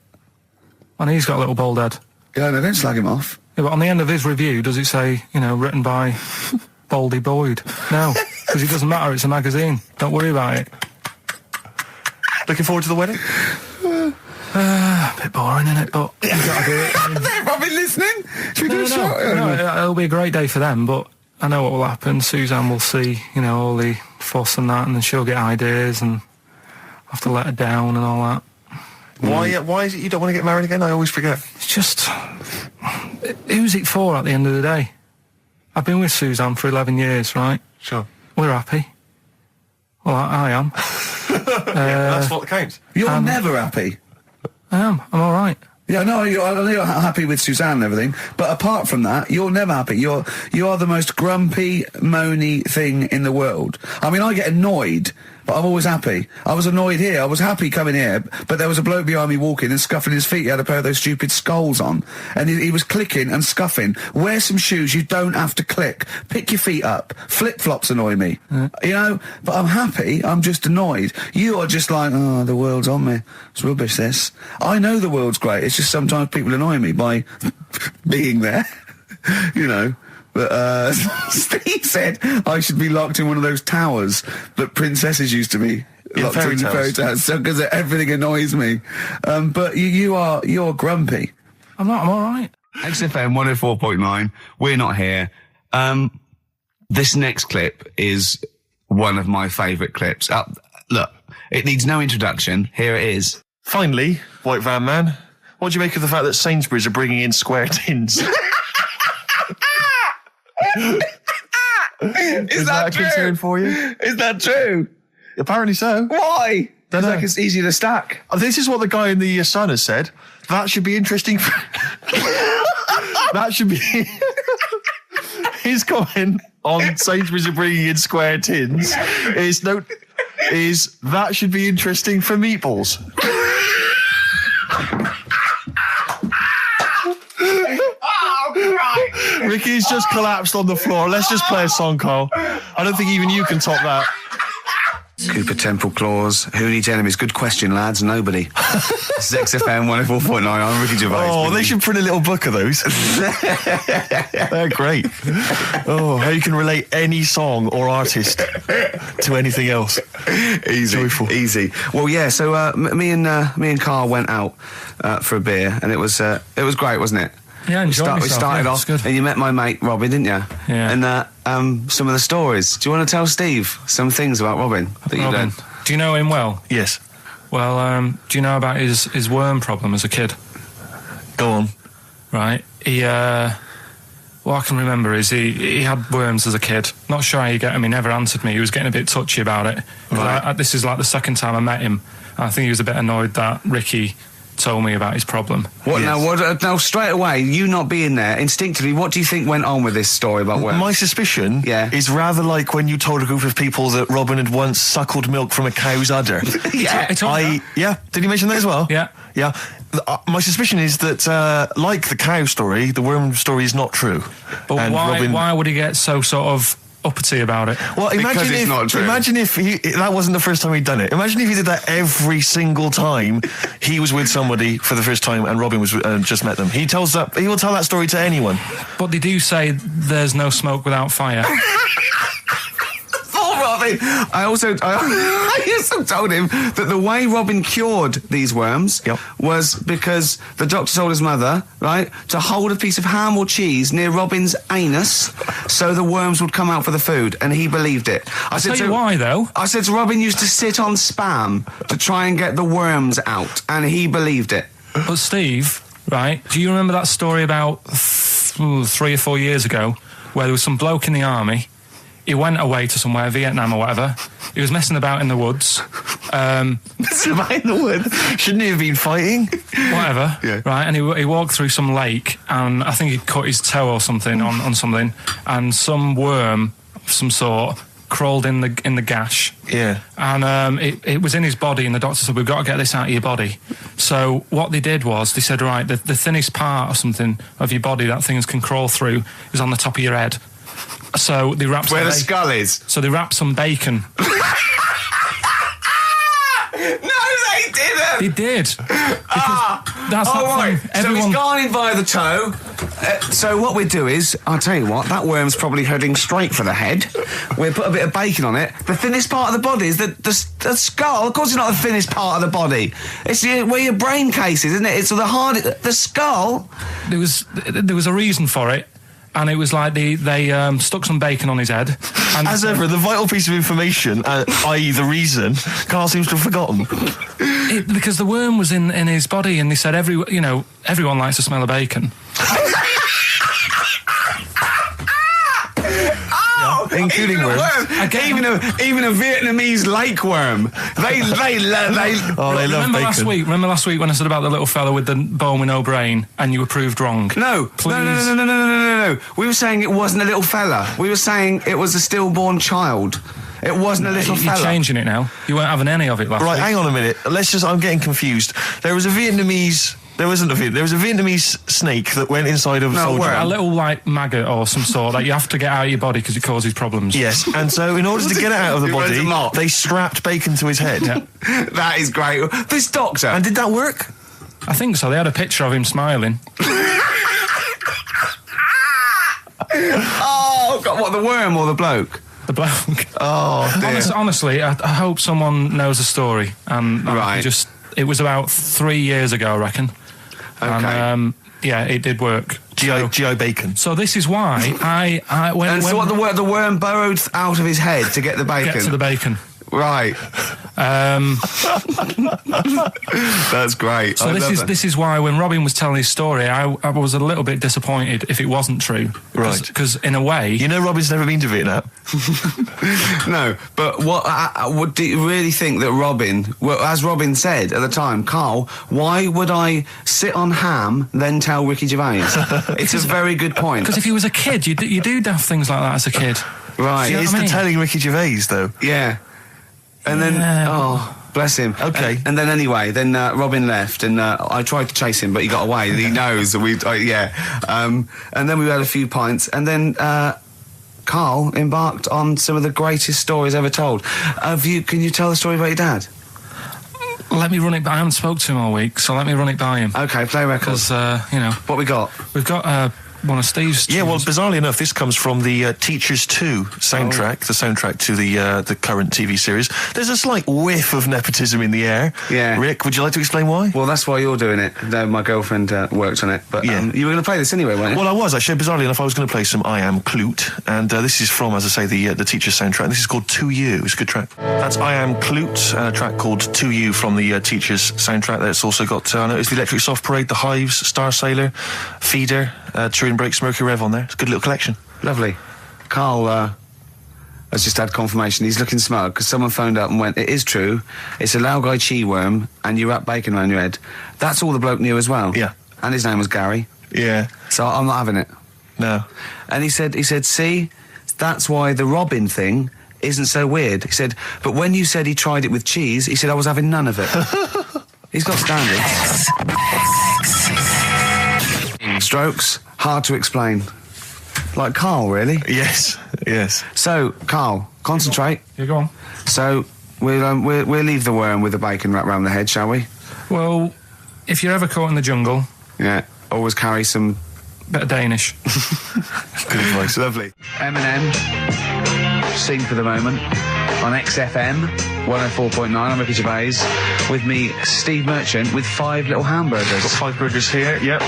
And he's got a little bald head. Yeah, no, don't slag him off. Yeah, but on the end of his review, does it say, written by Baldy Boyd? No, because it doesn't matter, it's a magazine. Don't worry about it. Looking forward to the wedding? A bit boring, isn't it? But you've got to do it. They're probably listening. Should we do a shot? No, it'll be a great day for them, but I know what will happen. Suzanne will see, all the fuss and that, and then she'll get ideas, and have to let her down and all that. Why is it you don't want to get married again? I always forget. It's just... Who's it for at the end of the day? I've been with Suzanne for 11 years, right? Sure. We're happy. Well, I am. That's what counts. You're never happy. I am. I'm all right. Yeah, no, I know you're happy with Suzanne and everything, but apart from that, you're never happy. You are the most grumpy, moany thing in the world. I mean, I get annoyed, but I'm always happy. I was annoyed here. I was happy coming here, but there was a bloke behind me walking and scuffing his feet. He had a pair of those stupid skulls on, and he was clicking and scuffing. Wear some shoes. You don't have to click. Pick your feet up. Flip-flops annoy me. You know, but I'm happy. I'm just annoyed. You are just like, oh, the world's on me. It's rubbish, this. I know the world's great. It's just sometimes people annoy me by being there, you know. But Steve said I should be locked in one of those towers that princesses used to be locked in fairy tales, because everything annoys me. But you're grumpy. I'm not. I'm all right. XFM 104.9. We're not here. This next clip is one of my favourite clips. Look, it needs no introduction. Here it is. Finally, White Van Man, what do you make of the fact that Sainsbury's are bringing in square tins? Is that a true? concern for you? Is that true? Apparently so. Why? Dunno. Like it's easy to stack. This is what the guy in the Sun has said. That should be interesting. That should be his comment on Sainsbury's are bringing in square tins. Is that should be interesting for meatballs. Ricky's just collapsed on the floor. Let's just play a song, Karl. I don't think even you can top that. Cooper Temple Claws. Who needs enemies? Good question, lads. Nobody. This is XFM 104.9. I'm Ricky Gervais. Oh, they should print a little book of those. They're great. Oh, how you can relate any song or artist to anything else. Easy. Joyful. Easy. Well, yeah, so me and Karl went out for a beer, and it was great, wasn't it? Yeah, I enjoyed myself. We started off, good. and you met my mate Robin, didn't you? Yeah. And some of the stories. Do you want to tell Steve some things about Robin that you Robin, done? do you know him well? Yes. Well, do you know about his worm problem as a kid? Go on. Right. What I can remember is he had worms as a kid. Not sure how you get him. He never answered me. He was getting a bit touchy about it. Right. This is like the second time I met him. I think he was a bit annoyed that Ricky told me about his problem. What Yes. now? Straight away, you not being there, instinctively, what do you think went on with this story about worms? My suspicion is rather like when you told a group of people that Robin had once suckled milk from a cow's udder. Yeah. Did he mention that as well? Yeah. Yeah. My suspicion is that, like the cow story, the worm story is not true. But And why would he get so sort of uppity about it? Well, Because it's not true. Imagine if that wasn't the first time he'd done it. Imagine if he did that every single time he was with somebody for the first time and Robin was just met them. He will tell that story to anyone. But they do say there's no smoke without fire. Robin. I also told him that the way Robin cured these worms was because the doctor told his mother, right, to hold a piece of ham or cheese near Robin's anus so the worms would come out for the food, and he believed it. I'll tell you why, though. I said to Robin used to sit on spam to try and get the worms out, and he believed it. But Steve, right, do you remember that story about 3 or 4 years ago where there was some bloke in the army? He went away to somewhere, Vietnam or whatever. He was messing about in the woods. Messing about in the woods? Shouldn't he have been fighting? Whatever. Yeah. Right, and he walked through some lake, and I think he cut his toe or something on something, and some worm of some sort crawled in the gash. Yeah. And it was in his body, and the doctor said, we've got to get this out of your body. So what they did was, they said, right, the thinnest part or something of your body that things can crawl through is on the top of your head. So they wrapped where the skull is. So they wrapped some bacon. No, they didn't. They did. That's right. thing. So he's gone in via the toe. So what we do is, I'll tell you what, that worm's probably heading straight for the head. We'll put a bit of bacon on it. The thinnest part of the body is the skull. Of course, it's not the thinnest part of the body. It's where your brain case is, isn't it? It's the the skull. There was a reason for it. And it was like they stuck some bacon on his head. And as ever, the vital piece of information, i.e. the reason, Karl seems to have forgotten. Because the worm was in his body, and they said everyone likes to smell of bacon. including worms. Even a Vietnamese lake worm. They Oh, they love Remember bacon. last week when I said about the little fella with the bone with no brain, and you were proved wrong? No. Please. We were saying it wasn't a little fella. We were saying it was a stillborn child. It wasn't a little You're fella. changing it now. You weren't having any of it last Right, week. hang on a minute. I'm getting confused. There was a Vietnamese... There was a Vietnamese snake that went inside of a soldier. A little, like, maggot or some sort that you have to get out of your body because it causes problems. Yes, and so in order to get it out of the It was a body, lot. they strapped bacon to his head. Yeah. That is great. This doctor. And did that work? I think so. They had a picture of him smiling. Oh, God, what, the worm or the bloke? The bloke. Oh, dear. Honestly, I hope someone knows the story. And Right. it was about 3 years ago, I reckon. Okay. And, yeah, it did work. G.I. Bacon. So this is why when So what, the worm burrowed out of his head to get the bacon? get to the bacon. Right. That's great. So this is why when Robin was telling his story, I was a little bit disappointed if it wasn't true. Right. Because in a way, You know Robin's never been to Vietnam. No, but what do you really think that Robin, well, as Robin said at the time, Karl, why would I sit on ham then tell Ricky Gervais? It's a very good point. because if he was a kid, you do daft things like that as a kid. Right. You know It's what I the mean? telling Ricky Gervais, though. Yeah. And then, Yeah. bless him. Okay. And then anyway, Robin left, and I tried to chase him, but he got away. He knows that and then we had a few pints, and then Karl embarked on some of the greatest stories ever told. Can you tell the story about your dad? Let me run it by. I haven't spoke to him all week, so let me run it by him. Okay, play records. Because What we got? we've got one of Steve's. Yeah, well, tunes. bizarrely enough, this comes from the Teachers 2 soundtrack, the soundtrack to the current TV series. There's a slight whiff of nepotism in the air. Yeah. Rick, would you like to explain why? Well, that's why you're doing it. No, my girlfriend worked on it, but Yeah. you were going to play this anyway, weren't you? Well, I was actually. Bizarrely enough, I was going to play some I Am Clute, and this is from, as I say, the Teachers soundtrack. This is called To You. It's a good track. That's I Am Clute, a track called To You from the Teachers soundtrack. That's also got, I noticed the Electric Soft Parade, The Hives, Star Sailor, Feeder, Turin Breaks, Mercury Rev on there. It's a good little collection. Lovely. Karl has just had confirmation. He's looking smug because someone phoned up and went, "It is true. It's a Laogai chi worm, and you wrap bacon around your head." That's all the bloke knew as well. Yeah. And his name was Gary. Yeah. So I'm not having it. No. And he said, see, that's why the Robin thing isn't so weird. He said, but when you said he tried it with cheese, he said I was having none of it. He's got standards. Strokes, hard to explain. Like Karl, really. Yes. Yes. So, Karl, concentrate. Yeah, go on. So, we'll leave the worm with the bacon wrapped around the head, shall we? Well, if you're ever caught in the jungle, Yeah. Always carry some... bit of Danish. Good advice. Lovely. Eminem, sing for the moment, on XFM, 104.9, I'm Ricky Gervais. With me, Steve Merchant, with 5 little hamburgers. Got 5 burgers here, yep.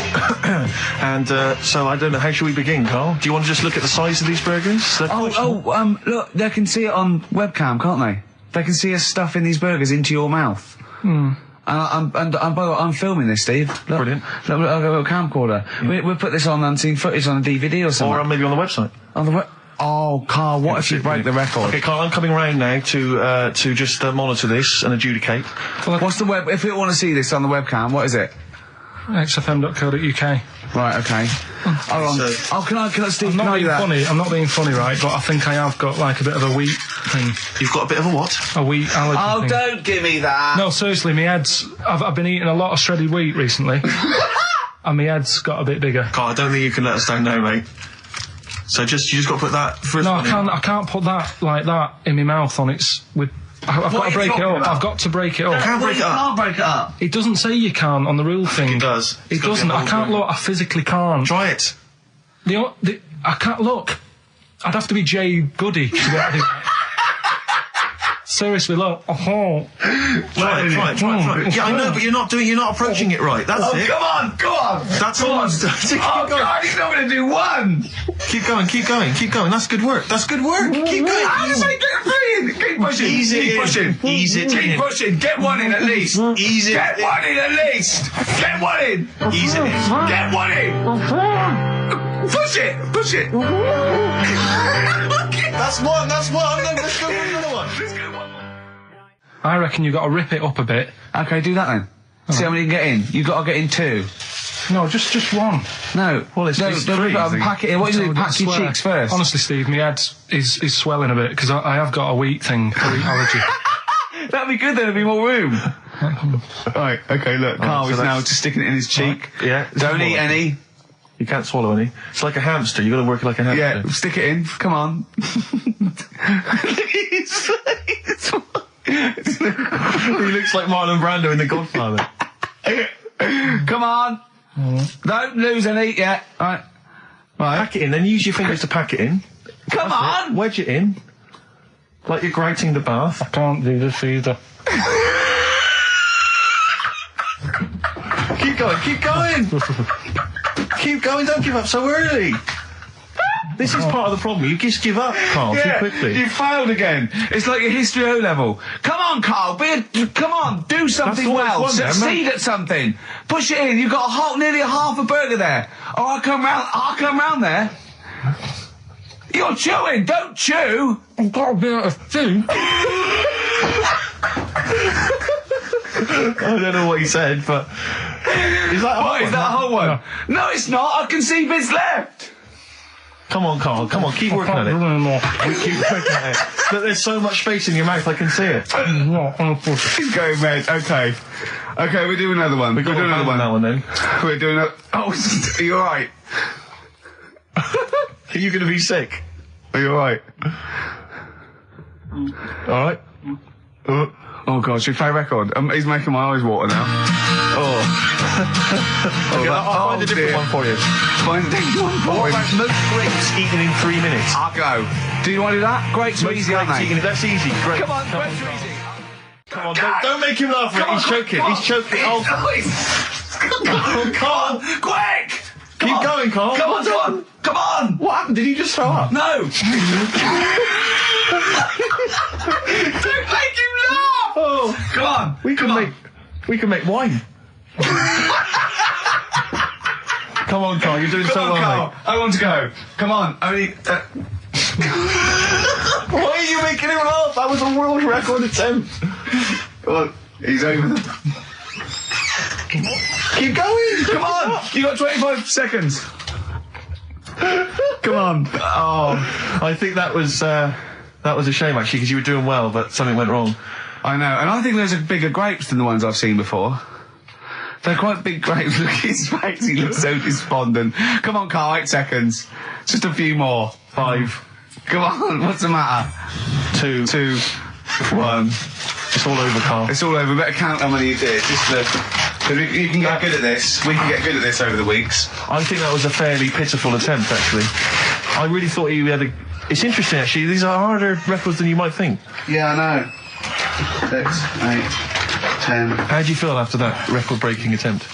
And so I don't know, how should we begin, Karl? Do you want to just look at the size of these burgers? Look, they can see it on webcam, can't they? They can see us stuffing these burgers into your mouth. And by the way, I'm filming this, Steve. Look, Brilliant. Look, I've got a camcorder. We'll put this on unseen footage on a DVD or something. Or maybe on the website. On the Oh, Karl, what if you break the record? Okay, Karl, I'm coming round now to just monitor this and adjudicate. What's the web? If people want to see this on the webcam, what is it? xfm.co.uk. Right, okay. Hold on. So- Can I, Steve, I'm can not I do being that? funny. I'm not being funny, right? But I think I have got like a bit of a wheat thing, You've got a bit of a what? a wheat allergy Oh, thing. don't give me that. No, seriously, my head's. I've been eating a lot of shredded wheat recently, and my head's got a bit bigger. Karl, I don't think you can let us down now, mate. So you just got to put that first. No, one in. I can't put that like that in my mouth on its with. I've got are to you break it talking up. about? I've got to break it up. Can't break it up. Can't break it up. It doesn't say you can on the rule thing. It does. It It's got to be doesn't. a I whole can't burger. look. I physically can't. Try it. I can't look. I'd have to be Jay Goody to get to do that. Seriously, look. Oh. Try it. Yeah, I know, but you're not approaching it right. That's it. Come on, go on. That's all. Keep Oh, going. God, he's not going to do one. Keep going. That's good work. Keep going. How does I get free? Keep pushing. Ease it Keep in. pushing. Ease it Keep in. pushing. Get one in at least. Ease it. Get one in at least. Get one in. Ease it in. Get one in. Push it. That's one. Let's go for another one. I reckon you've got to rip it up a bit. Okay, do that then. See how many you can get in. You've got to get in 2. No, just one. No. Well, it's don't rip it up and pack it in. What do you do? Pack your Swear. cheeks first. Honestly, Steve, my head is swelling a bit because I have got a wheat allergy. That'd be good then, there'd be more room. Right, okay, look, Karl is now just sticking it in his cheek. Right. Yeah. Don't eat any. You can't swallow any. It's like a hamster. You got to work it like a hamster. Yeah, stick it in. Come on. He looks like Marlon Brando in The Godfather. Come on. Don't lose any yet. Right. Pack it in, then use your fingers to pack it in. Come on. Wedge it in. Like you're grouting the bath. I can't do this either. Keep going. Keep going, don't give up so early. This is part of the problem. You just give up, Karl, too quickly. You failed again. It's like your history O level. Come on, Karl. Come on. Do something well. one there, Succeed at something. Push it in. You've got nearly a half a burger there. Oh, I'll come round there. You're chewing. Don't chew. I've got a bit of food. I don't know what he said, but... Is that a whole one? No, it's not. I can see bits left. Come on, Karl. Come on, keep working at it. Keep working at it. Look, there's so much space in your mouth, I can see it. He's going red. Okay, we'll do another one. We'll do another one. That one then. We're doing a... Oh, are you alright? Are you going to be sick? Are you alright? Alright. Oh God, should we play a record? He's making my eyes water now. Okay, I'll find a different one for you. Find a different one for What him. about most grapes eaten in 3 minutes? I'll go. Do you want to do that? Grapes are easy, aren't they? That's easy. Great. Come on, grapes are easy. Come on, don't make him laugh. He's choking. He's choking. Oh, Karl. Quick! Keep going, Karl. Come on! What happened? Did he just throw up? No! Don't make him laugh! Oh, Come on! we can make wine. Come on, Karl. You're doing so well, Karl. mate. I want to go. Come on. Only... Why are you making him laugh? That was a world record attempt. Come on. He's over the... Keep going. Come on! You got 25 seconds. Come on. Oh, I think that was a shame actually because you were doing well, but something went wrong. I know, and I think those are bigger grapes than the ones I've seen before. They're quite big grapes. Look at his face, he looks so despondent. Come on, Karl, 8 seconds. Just a few more. 5. Come on, what's the matter? 2, 1. It's all over, Karl. It's all over. Better count how many you did. You can get good at this. We can get good at this over the weeks. I think that was a fairly pitiful attempt, actually. I really thought you had a... It's interesting, actually. These are harder records than you might think. Yeah, I know. 6, 8, 10. How do you feel after that record-breaking attempt?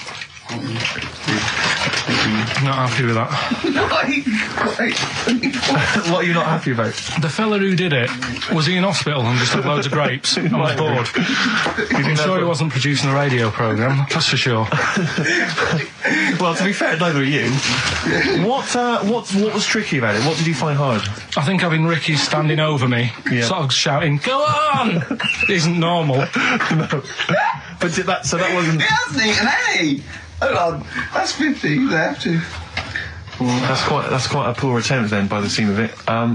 Not happy with that. What are you not happy about? The fella who did it, was he in hospital and just had loads of grapes? I was bored. I'm sure he wasn't producing a radio programme, that's for sure. Well, to be fair, neither are you. What was tricky about it? What did you find hard? I think having Ricky standing over me, sort of shouting, "Go on!" isn't normal. No. But that wasn't... He hasn't eaten any! Hold on, that's 50 left. That's quite a poor attempt then, by the seam of it.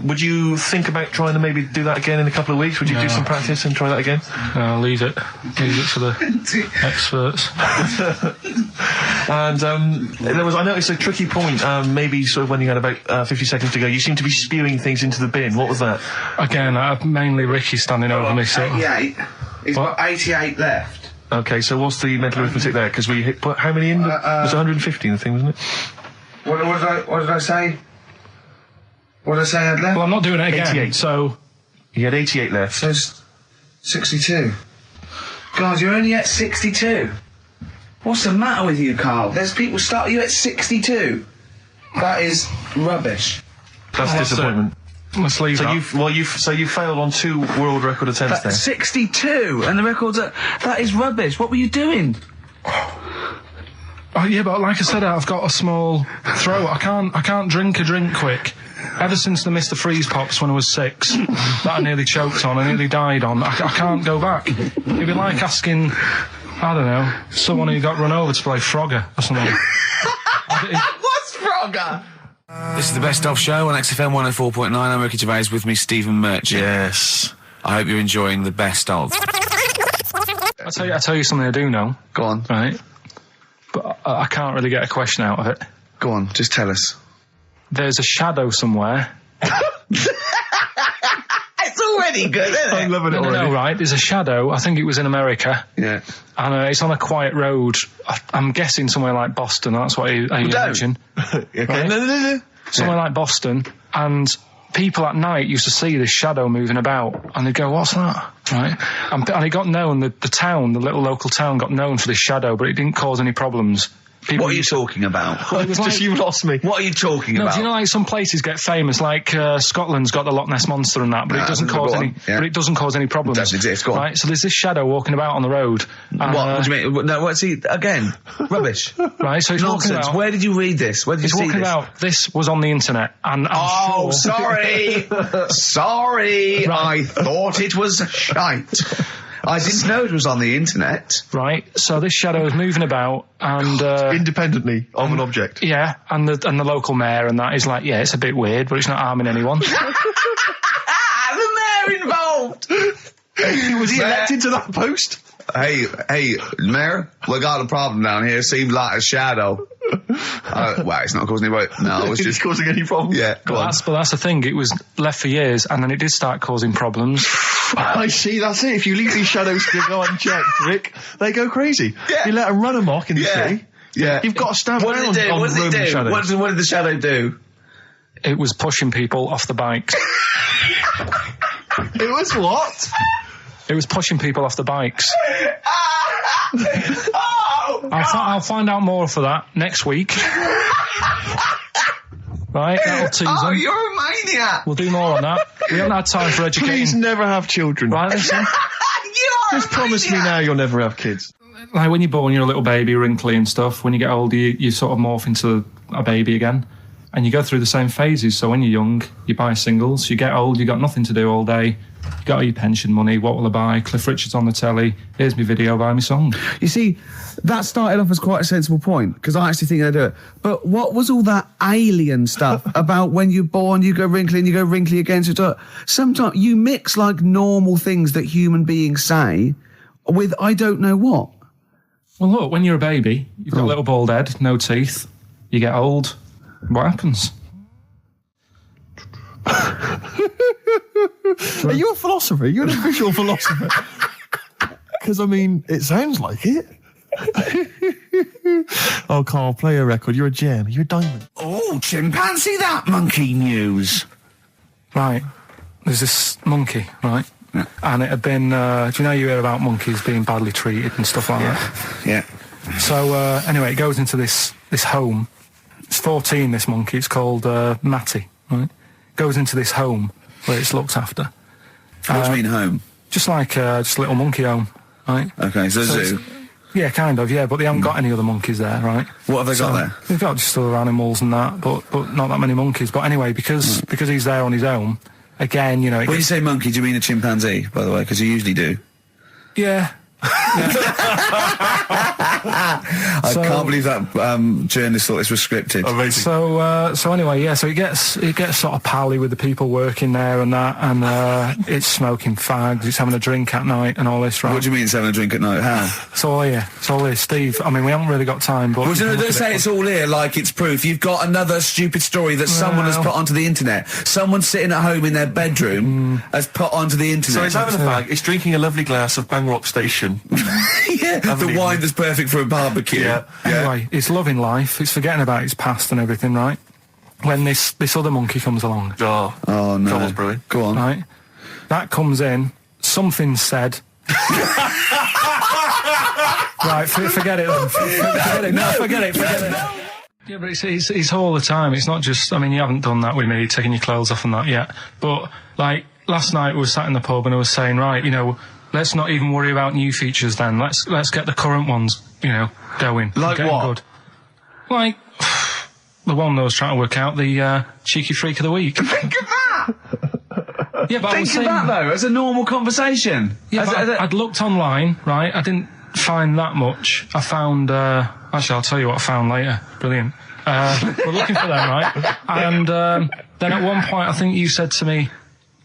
Would you think about trying to maybe do that again in a couple of weeks? Would you do some practice and try that again? No, leave it for the experts. And I noticed a tricky point. Maybe sort of when you had about 50 seconds to go, you seemed to be spewing things into the bin. What was that? Again, mainly Ricky standing over me. 88. He's got 88 left. Okay, so what's the mental arithmetic there? Because we put how many in? It was 150 in the thing, wasn't it? What did I say? What did I say I had left? Well, I'm not doing it again. 88. So you had 88 left. So 62. God, you're only at 62. What's the matter with you, Karl? There's people starting you at 62. That is rubbish. That's disappointment. Let's leave that. So you failed on 2 world record attempts there. 62, and the record's that is rubbish. What were you doing? Oh yeah, but like I said, I've got a small throat. I can't drink a drink quick. Ever since the Mr. Freeze Pops when I was 6, that I nearly choked on, I nearly died on, I can't go back. It'd be like asking, I don't know, someone who got run over to play Frogger or something. What's Frogger? This is the Best Of Show on XFM 104.9. I'm Ricky Gervais, with me Stephen Merchant. Yes. I hope you're enjoying the Best Of. I'll tell you something I do know. Go on. Right? But I can't really get a question out of it. Go on, just tell us. There's a shadow somewhere. It's already good, isn't it? I'm loving it already. No, right. There's a shadow. I think it was in America. Yeah. And it's on a quiet road. I'm guessing somewhere like Boston. That's what I imagine. Okay. Right? No. Somewhere like Boston. And people at night used to see this shadow moving about. And they'd go, what's that? Right? And it got known, the town, the little local town got known for this shadow, but it didn't cause any problems. What are you talking about? Well, it was Just you lost me. What are you talking about? Do you know, like, some places get famous, like Scotland's got the Loch Ness Monster and that, but it doesn't cause any. Yeah. But it doesn't cause any problems. It doesn't exist. Go on. Right. So there's this shadow walking about on the road. And, What do you mean? No, what's he again? Rubbish. Right. So it's walking Nonsense. about. Where did you read this? Where did you It's see walking this? about. This was on the internet, and I'm sure. Sorry. Sorry. I thought it was shite. I didn't know it was on the internet. Right. So this shadow is moving about, and Independently of an object. yeah, and the local mayor and that is like, yeah, it's a bit weird, but it's not harming anyone. The mayor involved. Was he elected to that post? Hey, Mayor, we got a problem down here. Seems like a shadow. Well, it's not causing any. No, it's just causing any problems. Yeah, go on. But that's the thing. It was left for years, and then it did start causing problems. I see, that's it. If you leave these shadows to go unchecked, Rick, they go crazy. Yeah. You let them run amok in the city. Yeah. You've got to stand What around did it do? on What did it Roman do? shadows. What did the shadow do? It was pushing people off the bikes. It was what? It was pushing people off the bikes. Oh, I'll find out more for that next week. Right, that'll tease oh, them. you're a maniac. We'll do more on that. We haven't had time for Please educating. never have children. Right, listen. You are Just promise me now you'll never have kids. Like when you're born, you're a little baby, wrinkly and stuff. When you get older, you sort of morph into a baby again. And you go through the same phases. So when you're young, you buy singles. You get old, you got nothing to do all day. You got all your pension money. What will I buy? Cliff Richard's on the telly. Here's my video, buy me song. You see, that started off as quite a sensible point, because I actually think they do it. But what was all that alien stuff about when you're born, you go wrinkly and you go wrinkly again? So sometimes you mix like normal things that human beings say with I don't know what. Well, look, when you're a baby, you've got a little bald head, no teeth. You get old. What happens? Are you a philosopher? You're an official philosopher. Because, I mean, it sounds like it. Oh, Karl, play a record. You're a gem. You're a diamond. Oh, chimpanzee, that monkey news. Right. There's this monkey, right? Yeah. And it had been, do you know you hear about monkeys being badly treated and stuff like that? Yeah. So, anyway, it goes into this home. It's 14, this monkey. It's called Matty, right? Goes into this home where it's looked after. What do you mean home? Just like just a little monkey home, right? Okay, so zoo. Yeah, kind of, yeah, but they haven't got any other monkeys there, right? What have they got there? They've got just other animals and that, but not that many monkeys. But anyway, because he's there on his own, again, you know... When you say monkey, do you mean a chimpanzee, by the way? Because you usually do. Yeah. I can't believe that journalist thought this was scripted. Amazing. So anyway, yeah. So it gets sort of pally with the people working there and that, and it's smoking fags. It's having a drink at night and all this, right? What do you mean it's having a drink at night? How? It's all here. It's all here, Steve. I mean, we haven't really got time, but Well, don't say it's all here like it's proof. You've got another stupid story that someone has put onto the internet. Someone sitting at home in their bedroom has put onto the internet. So he's having a fag, he's drinking a lovely glass of Bang Rock Station. Yeah, the wine that's perfect for a barbecue. Yeah. Anyway, it's loving life. It's forgetting about its past and everything, right? When this other monkey comes along, Oh no. Troubles brewing. Go on. right? That comes in. Something said. Right, forget it then. Forget it. No, forget it. Yeah, but it's all the time. It's not just. I mean, you haven't done that with me, taking your clothes off and that yet. But like last night, we were sat in the pub and I was saying, right, you know, let's not even worry about new features then. Let's get the current ones, you know, going. Like getting what? Good. Like the one I was trying to work out, the cheeky freak of the week. Think of that! Yeah, but I was Think of saying, that, though, as a normal conversation. Yeah, but I'd looked online, right? I didn't find that much. I found, actually, I'll tell you what I found later. Brilliant. We're looking for them, right? And then at one point, I think you said to me,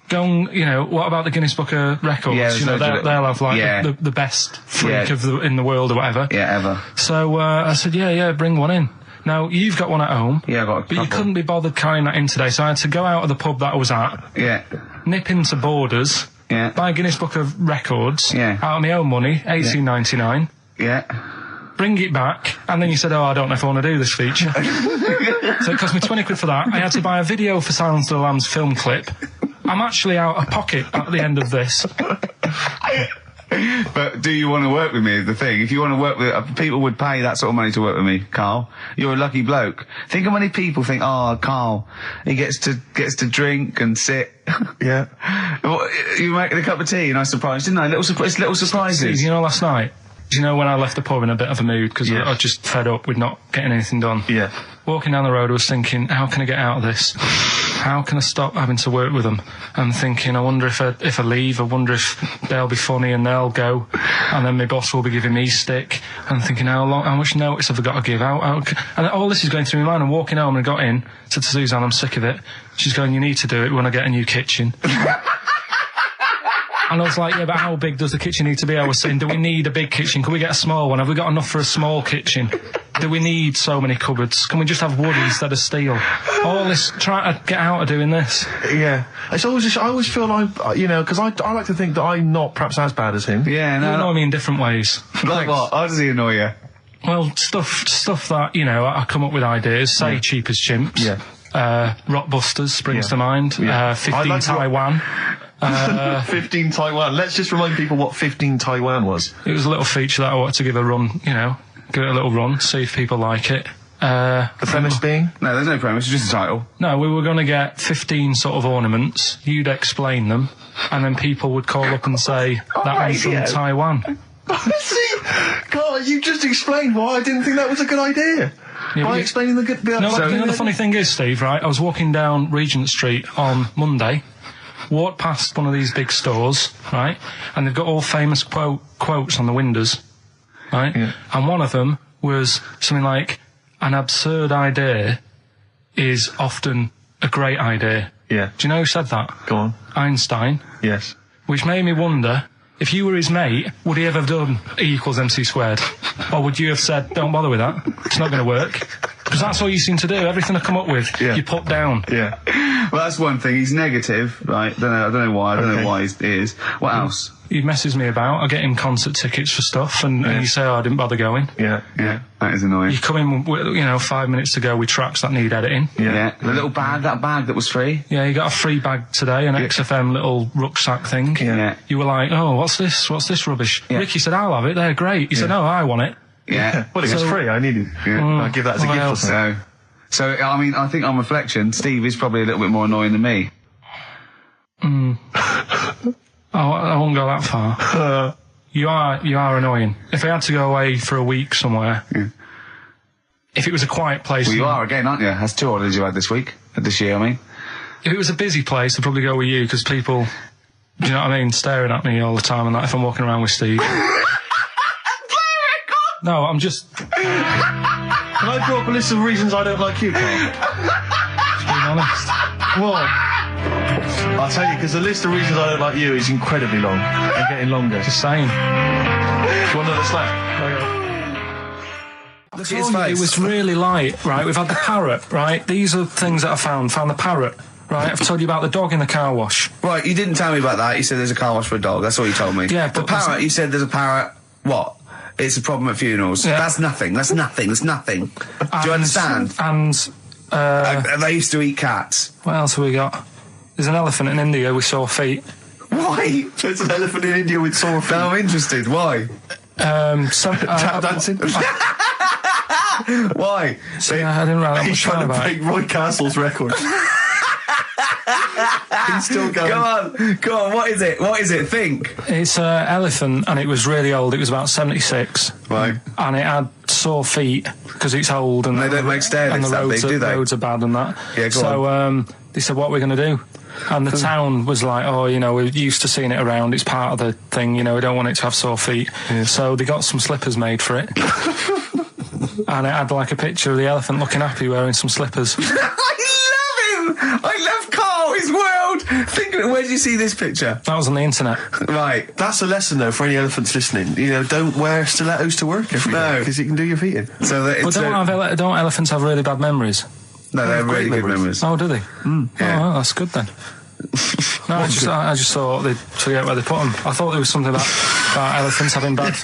go and, you know, what about the Guinness Book of Records? Yeah, you know, they'll have, like, the best freak in the world or whatever. Yeah, ever. So I said, yeah, bring one in. Now, you've got one at home. Yeah, I got a But couple. you couldn't be bothered carrying that in today, so I had to go out of the pub that I was at, Yeah. nip into Borders, Yeah. buy a Guinness Book of Records, Yeah. out of my own money, $18.99, Yeah. bring it back, and then you said, I don't know if I want to do this feature. So it cost me 20 quid for that. I had to buy a video for Silence of the Lambs film clip. I'm actually out of pocket at the end of this. But do you want to work with me is the thing. If you want to work with... people would pay that sort of money to work with me, Karl. You're a lucky bloke. Think how many people think, Karl, he gets to drink and sit. Yeah. Well, you making a cup of tea and I surprised, didn't I? Little surprises. You know, last night, you know, when I left the pub in a bit of a mood, because I was just fed up with not getting anything done. Yeah. Walking down the road, I was thinking, how can I get out of this? How can I stop having to work with them? I'm thinking, I wonder if I leave, I wonder if they'll be funny and they'll go, and then my boss will be giving me stick. I'm thinking, how much notice have I got to give out? And all this is going through my mind. I'm walking home and I got in, said to Suzanne, I'm sick of it. She's going, you need to do it when I get a new kitchen. And I was like, yeah, but how big does the kitchen need to be? I was saying, do we need a big kitchen? Can we get a small one? Have we got enough for a small kitchen? Do we need so many cupboards? Can we just have wood instead of steel? All this, trying to get out of doing this. Yeah. It's always just, I always feel like, you know, because I like to think that I'm not perhaps as bad as him. Yeah, You no. annoy me in different ways. Like what? How does he annoy you? Well, stuff that, you know, I come up with ideas, say Cheap as Chimps. Yeah. Rockbusters springs to mind. Yeah. 15 like Taiwan. 15 Taiwan. Let's just remind people what 15 Taiwan was. It was a little feature that I wanted to give a run, you know, give it a little run, see if people like it. The premise being? No, there's no premise, it's just a title. No, we were going to get 15 sort of ornaments, you'd explain them, and then people would call up and say, that one's from Taiwan. See, Karl, you just explained why I didn't think that was a good idea. Yeah, By explaining the good... You know the funny thing is, Steve, right, I was walking down Regent Street on Monday, walked past one of these big stores, right, and they've got all famous quotes on the windows, right, and one of them was something like, an absurd idea is often a great idea. Yeah. Do you know who said that? Go on. Einstein. Yes. Which made me wonder, if you were his mate, would he ever have done E equals MC squared? Or would you have said, don't bother with that, it's not going to work? Because that's all you seem to do, everything I come up with, you put down. Yeah. Well, that's one thing, he's negative, right? I don't know why he is. What else? He messes me about, I get him concert tickets for stuff, and you say, I didn't bother going. Yeah. That is annoying. You come in, with, you know, 5 minutes to go with tracks that need editing. Yeah. The little bag, that bag that was free. Yeah, you got a free bag today, an XFM little rucksack thing. Yeah. You were like, oh, what's this rubbish? Yeah. Ricky said, I'll have it, they're great. He said, no, I want it. Yeah. Well, it was free, I needed it. Yeah. I'll give that as a gift or something. So, I mean, I think on reflection, Steve is probably a little bit more annoying than me. I won't go that far. You are annoying. If I had to go away for a week somewhere, if it was a quiet place... Well, you are again, aren't you? That's 2 holidays you had this year, I mean. If it was a busy place, I'd probably go with you, because people, do you know what I mean, staring at me all the time and that if I'm walking around with Steve. No, I'm just... Can I draw up a list of reasons I don't like you, Karl? Just being honest. What? I'll tell you, because the list of reasons I don't like you is incredibly long and getting longer. Just saying. Do you want another slap? It was really light, right? We've had the parrot, right? These are things that I found the parrot, right? I've told you about the dog in the car wash. Right, you didn't tell me about that. You said there's a car wash for a dog. That's all you told me. Yeah, the but parrot, you said there's a parrot. What? It's a problem at funerals. Yeah. That's nothing. That's nothing. Do you understand? And they used to eat cats. what else have we got? There's an elephant in India with sore feet. Why? There's an elephant in India with sore feet. No, I'm interested. Why? Tap dancing? Why? See, I didn't write that He's much down trying to about break it. Roy Castle's record. He's still going. Go on, what is it? Think. It's an elephant, and it was really old. It was about 76. Right. And it had sore feet because it's old and They don't make stair and lifts the that roads, big, do they? roads are bad and that. Yeah, go so they said, what are we going to do? And the town was like, oh, you know, we're used to seeing it around. It's part of the thing, you know, we don't want it to have sore feet. Yeah. So they got some slippers made for it. And it had like a picture of the elephant looking happy wearing some slippers. I love him! I love Karl, his world! Where did you see this picture? That was on the internet. Right. That's a lesson, though, for any elephants listening. You know, don't wear stilettos to work every day, because you can do your feet in. So that But don't elephants have really bad memories? No, they have really good memories. Oh, do they? Yeah. Oh, well, that's good then. No, I just thought they'd forget where they put them. I thought there was something about elephants having bad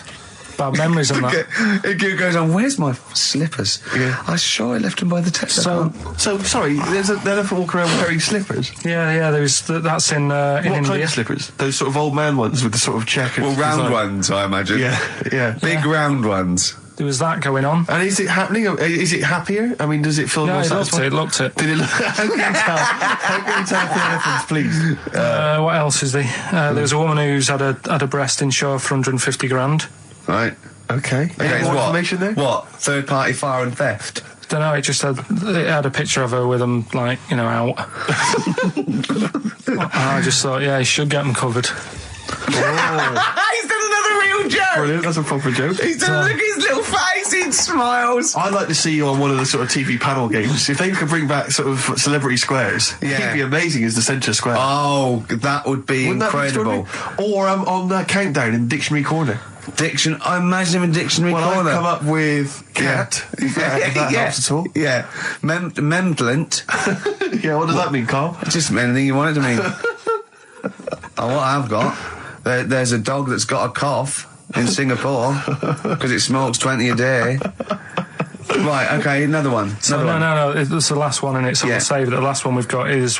memories and that. It goes on, where's my slippers? Yeah. I'm sure I left them by the test. So, sorry, there's an elephant walking around wearing slippers? Yeah, that's in What India. kind of slippers? Those sort of old man ones with the sort of check. Well, round ones, I imagine. Yeah. Big round ones. There was that going on. And is it happening? Is it happier? I mean, does it feel more satisfying? It looked it. Did it look? How can you tell the elephants, please? What else is there? There was a woman who's had a breast insured for 150 grand. Right. Okay. Any more information there? What? Third party fire and theft? Don't know, it had a picture of her with them, like, you know, out. I just thought, yeah, he should get them covered. Oh. He's done another real joke! Brilliant, that's a proper joke. He's done, look at his little face, he smiles. I'd like to see you on one of the sort of TV panel games. If they could bring back sort of celebrity squares, he'd be amazing as the centre square. Oh, that would be incredible. Or on Countdown in Dictionary Corner. I imagine him in Dictionary Corner. I'd come up with cat, if that helps at all. Yeah. Memblent. Yeah, what does that mean, Karl? Just anything you want it to mean. What I've got, there's a dog that's got a cough in Singapore because it smokes 20 a day. Right, okay, another one. No, it's the last one in it, so we'll save it. The last one we've got is...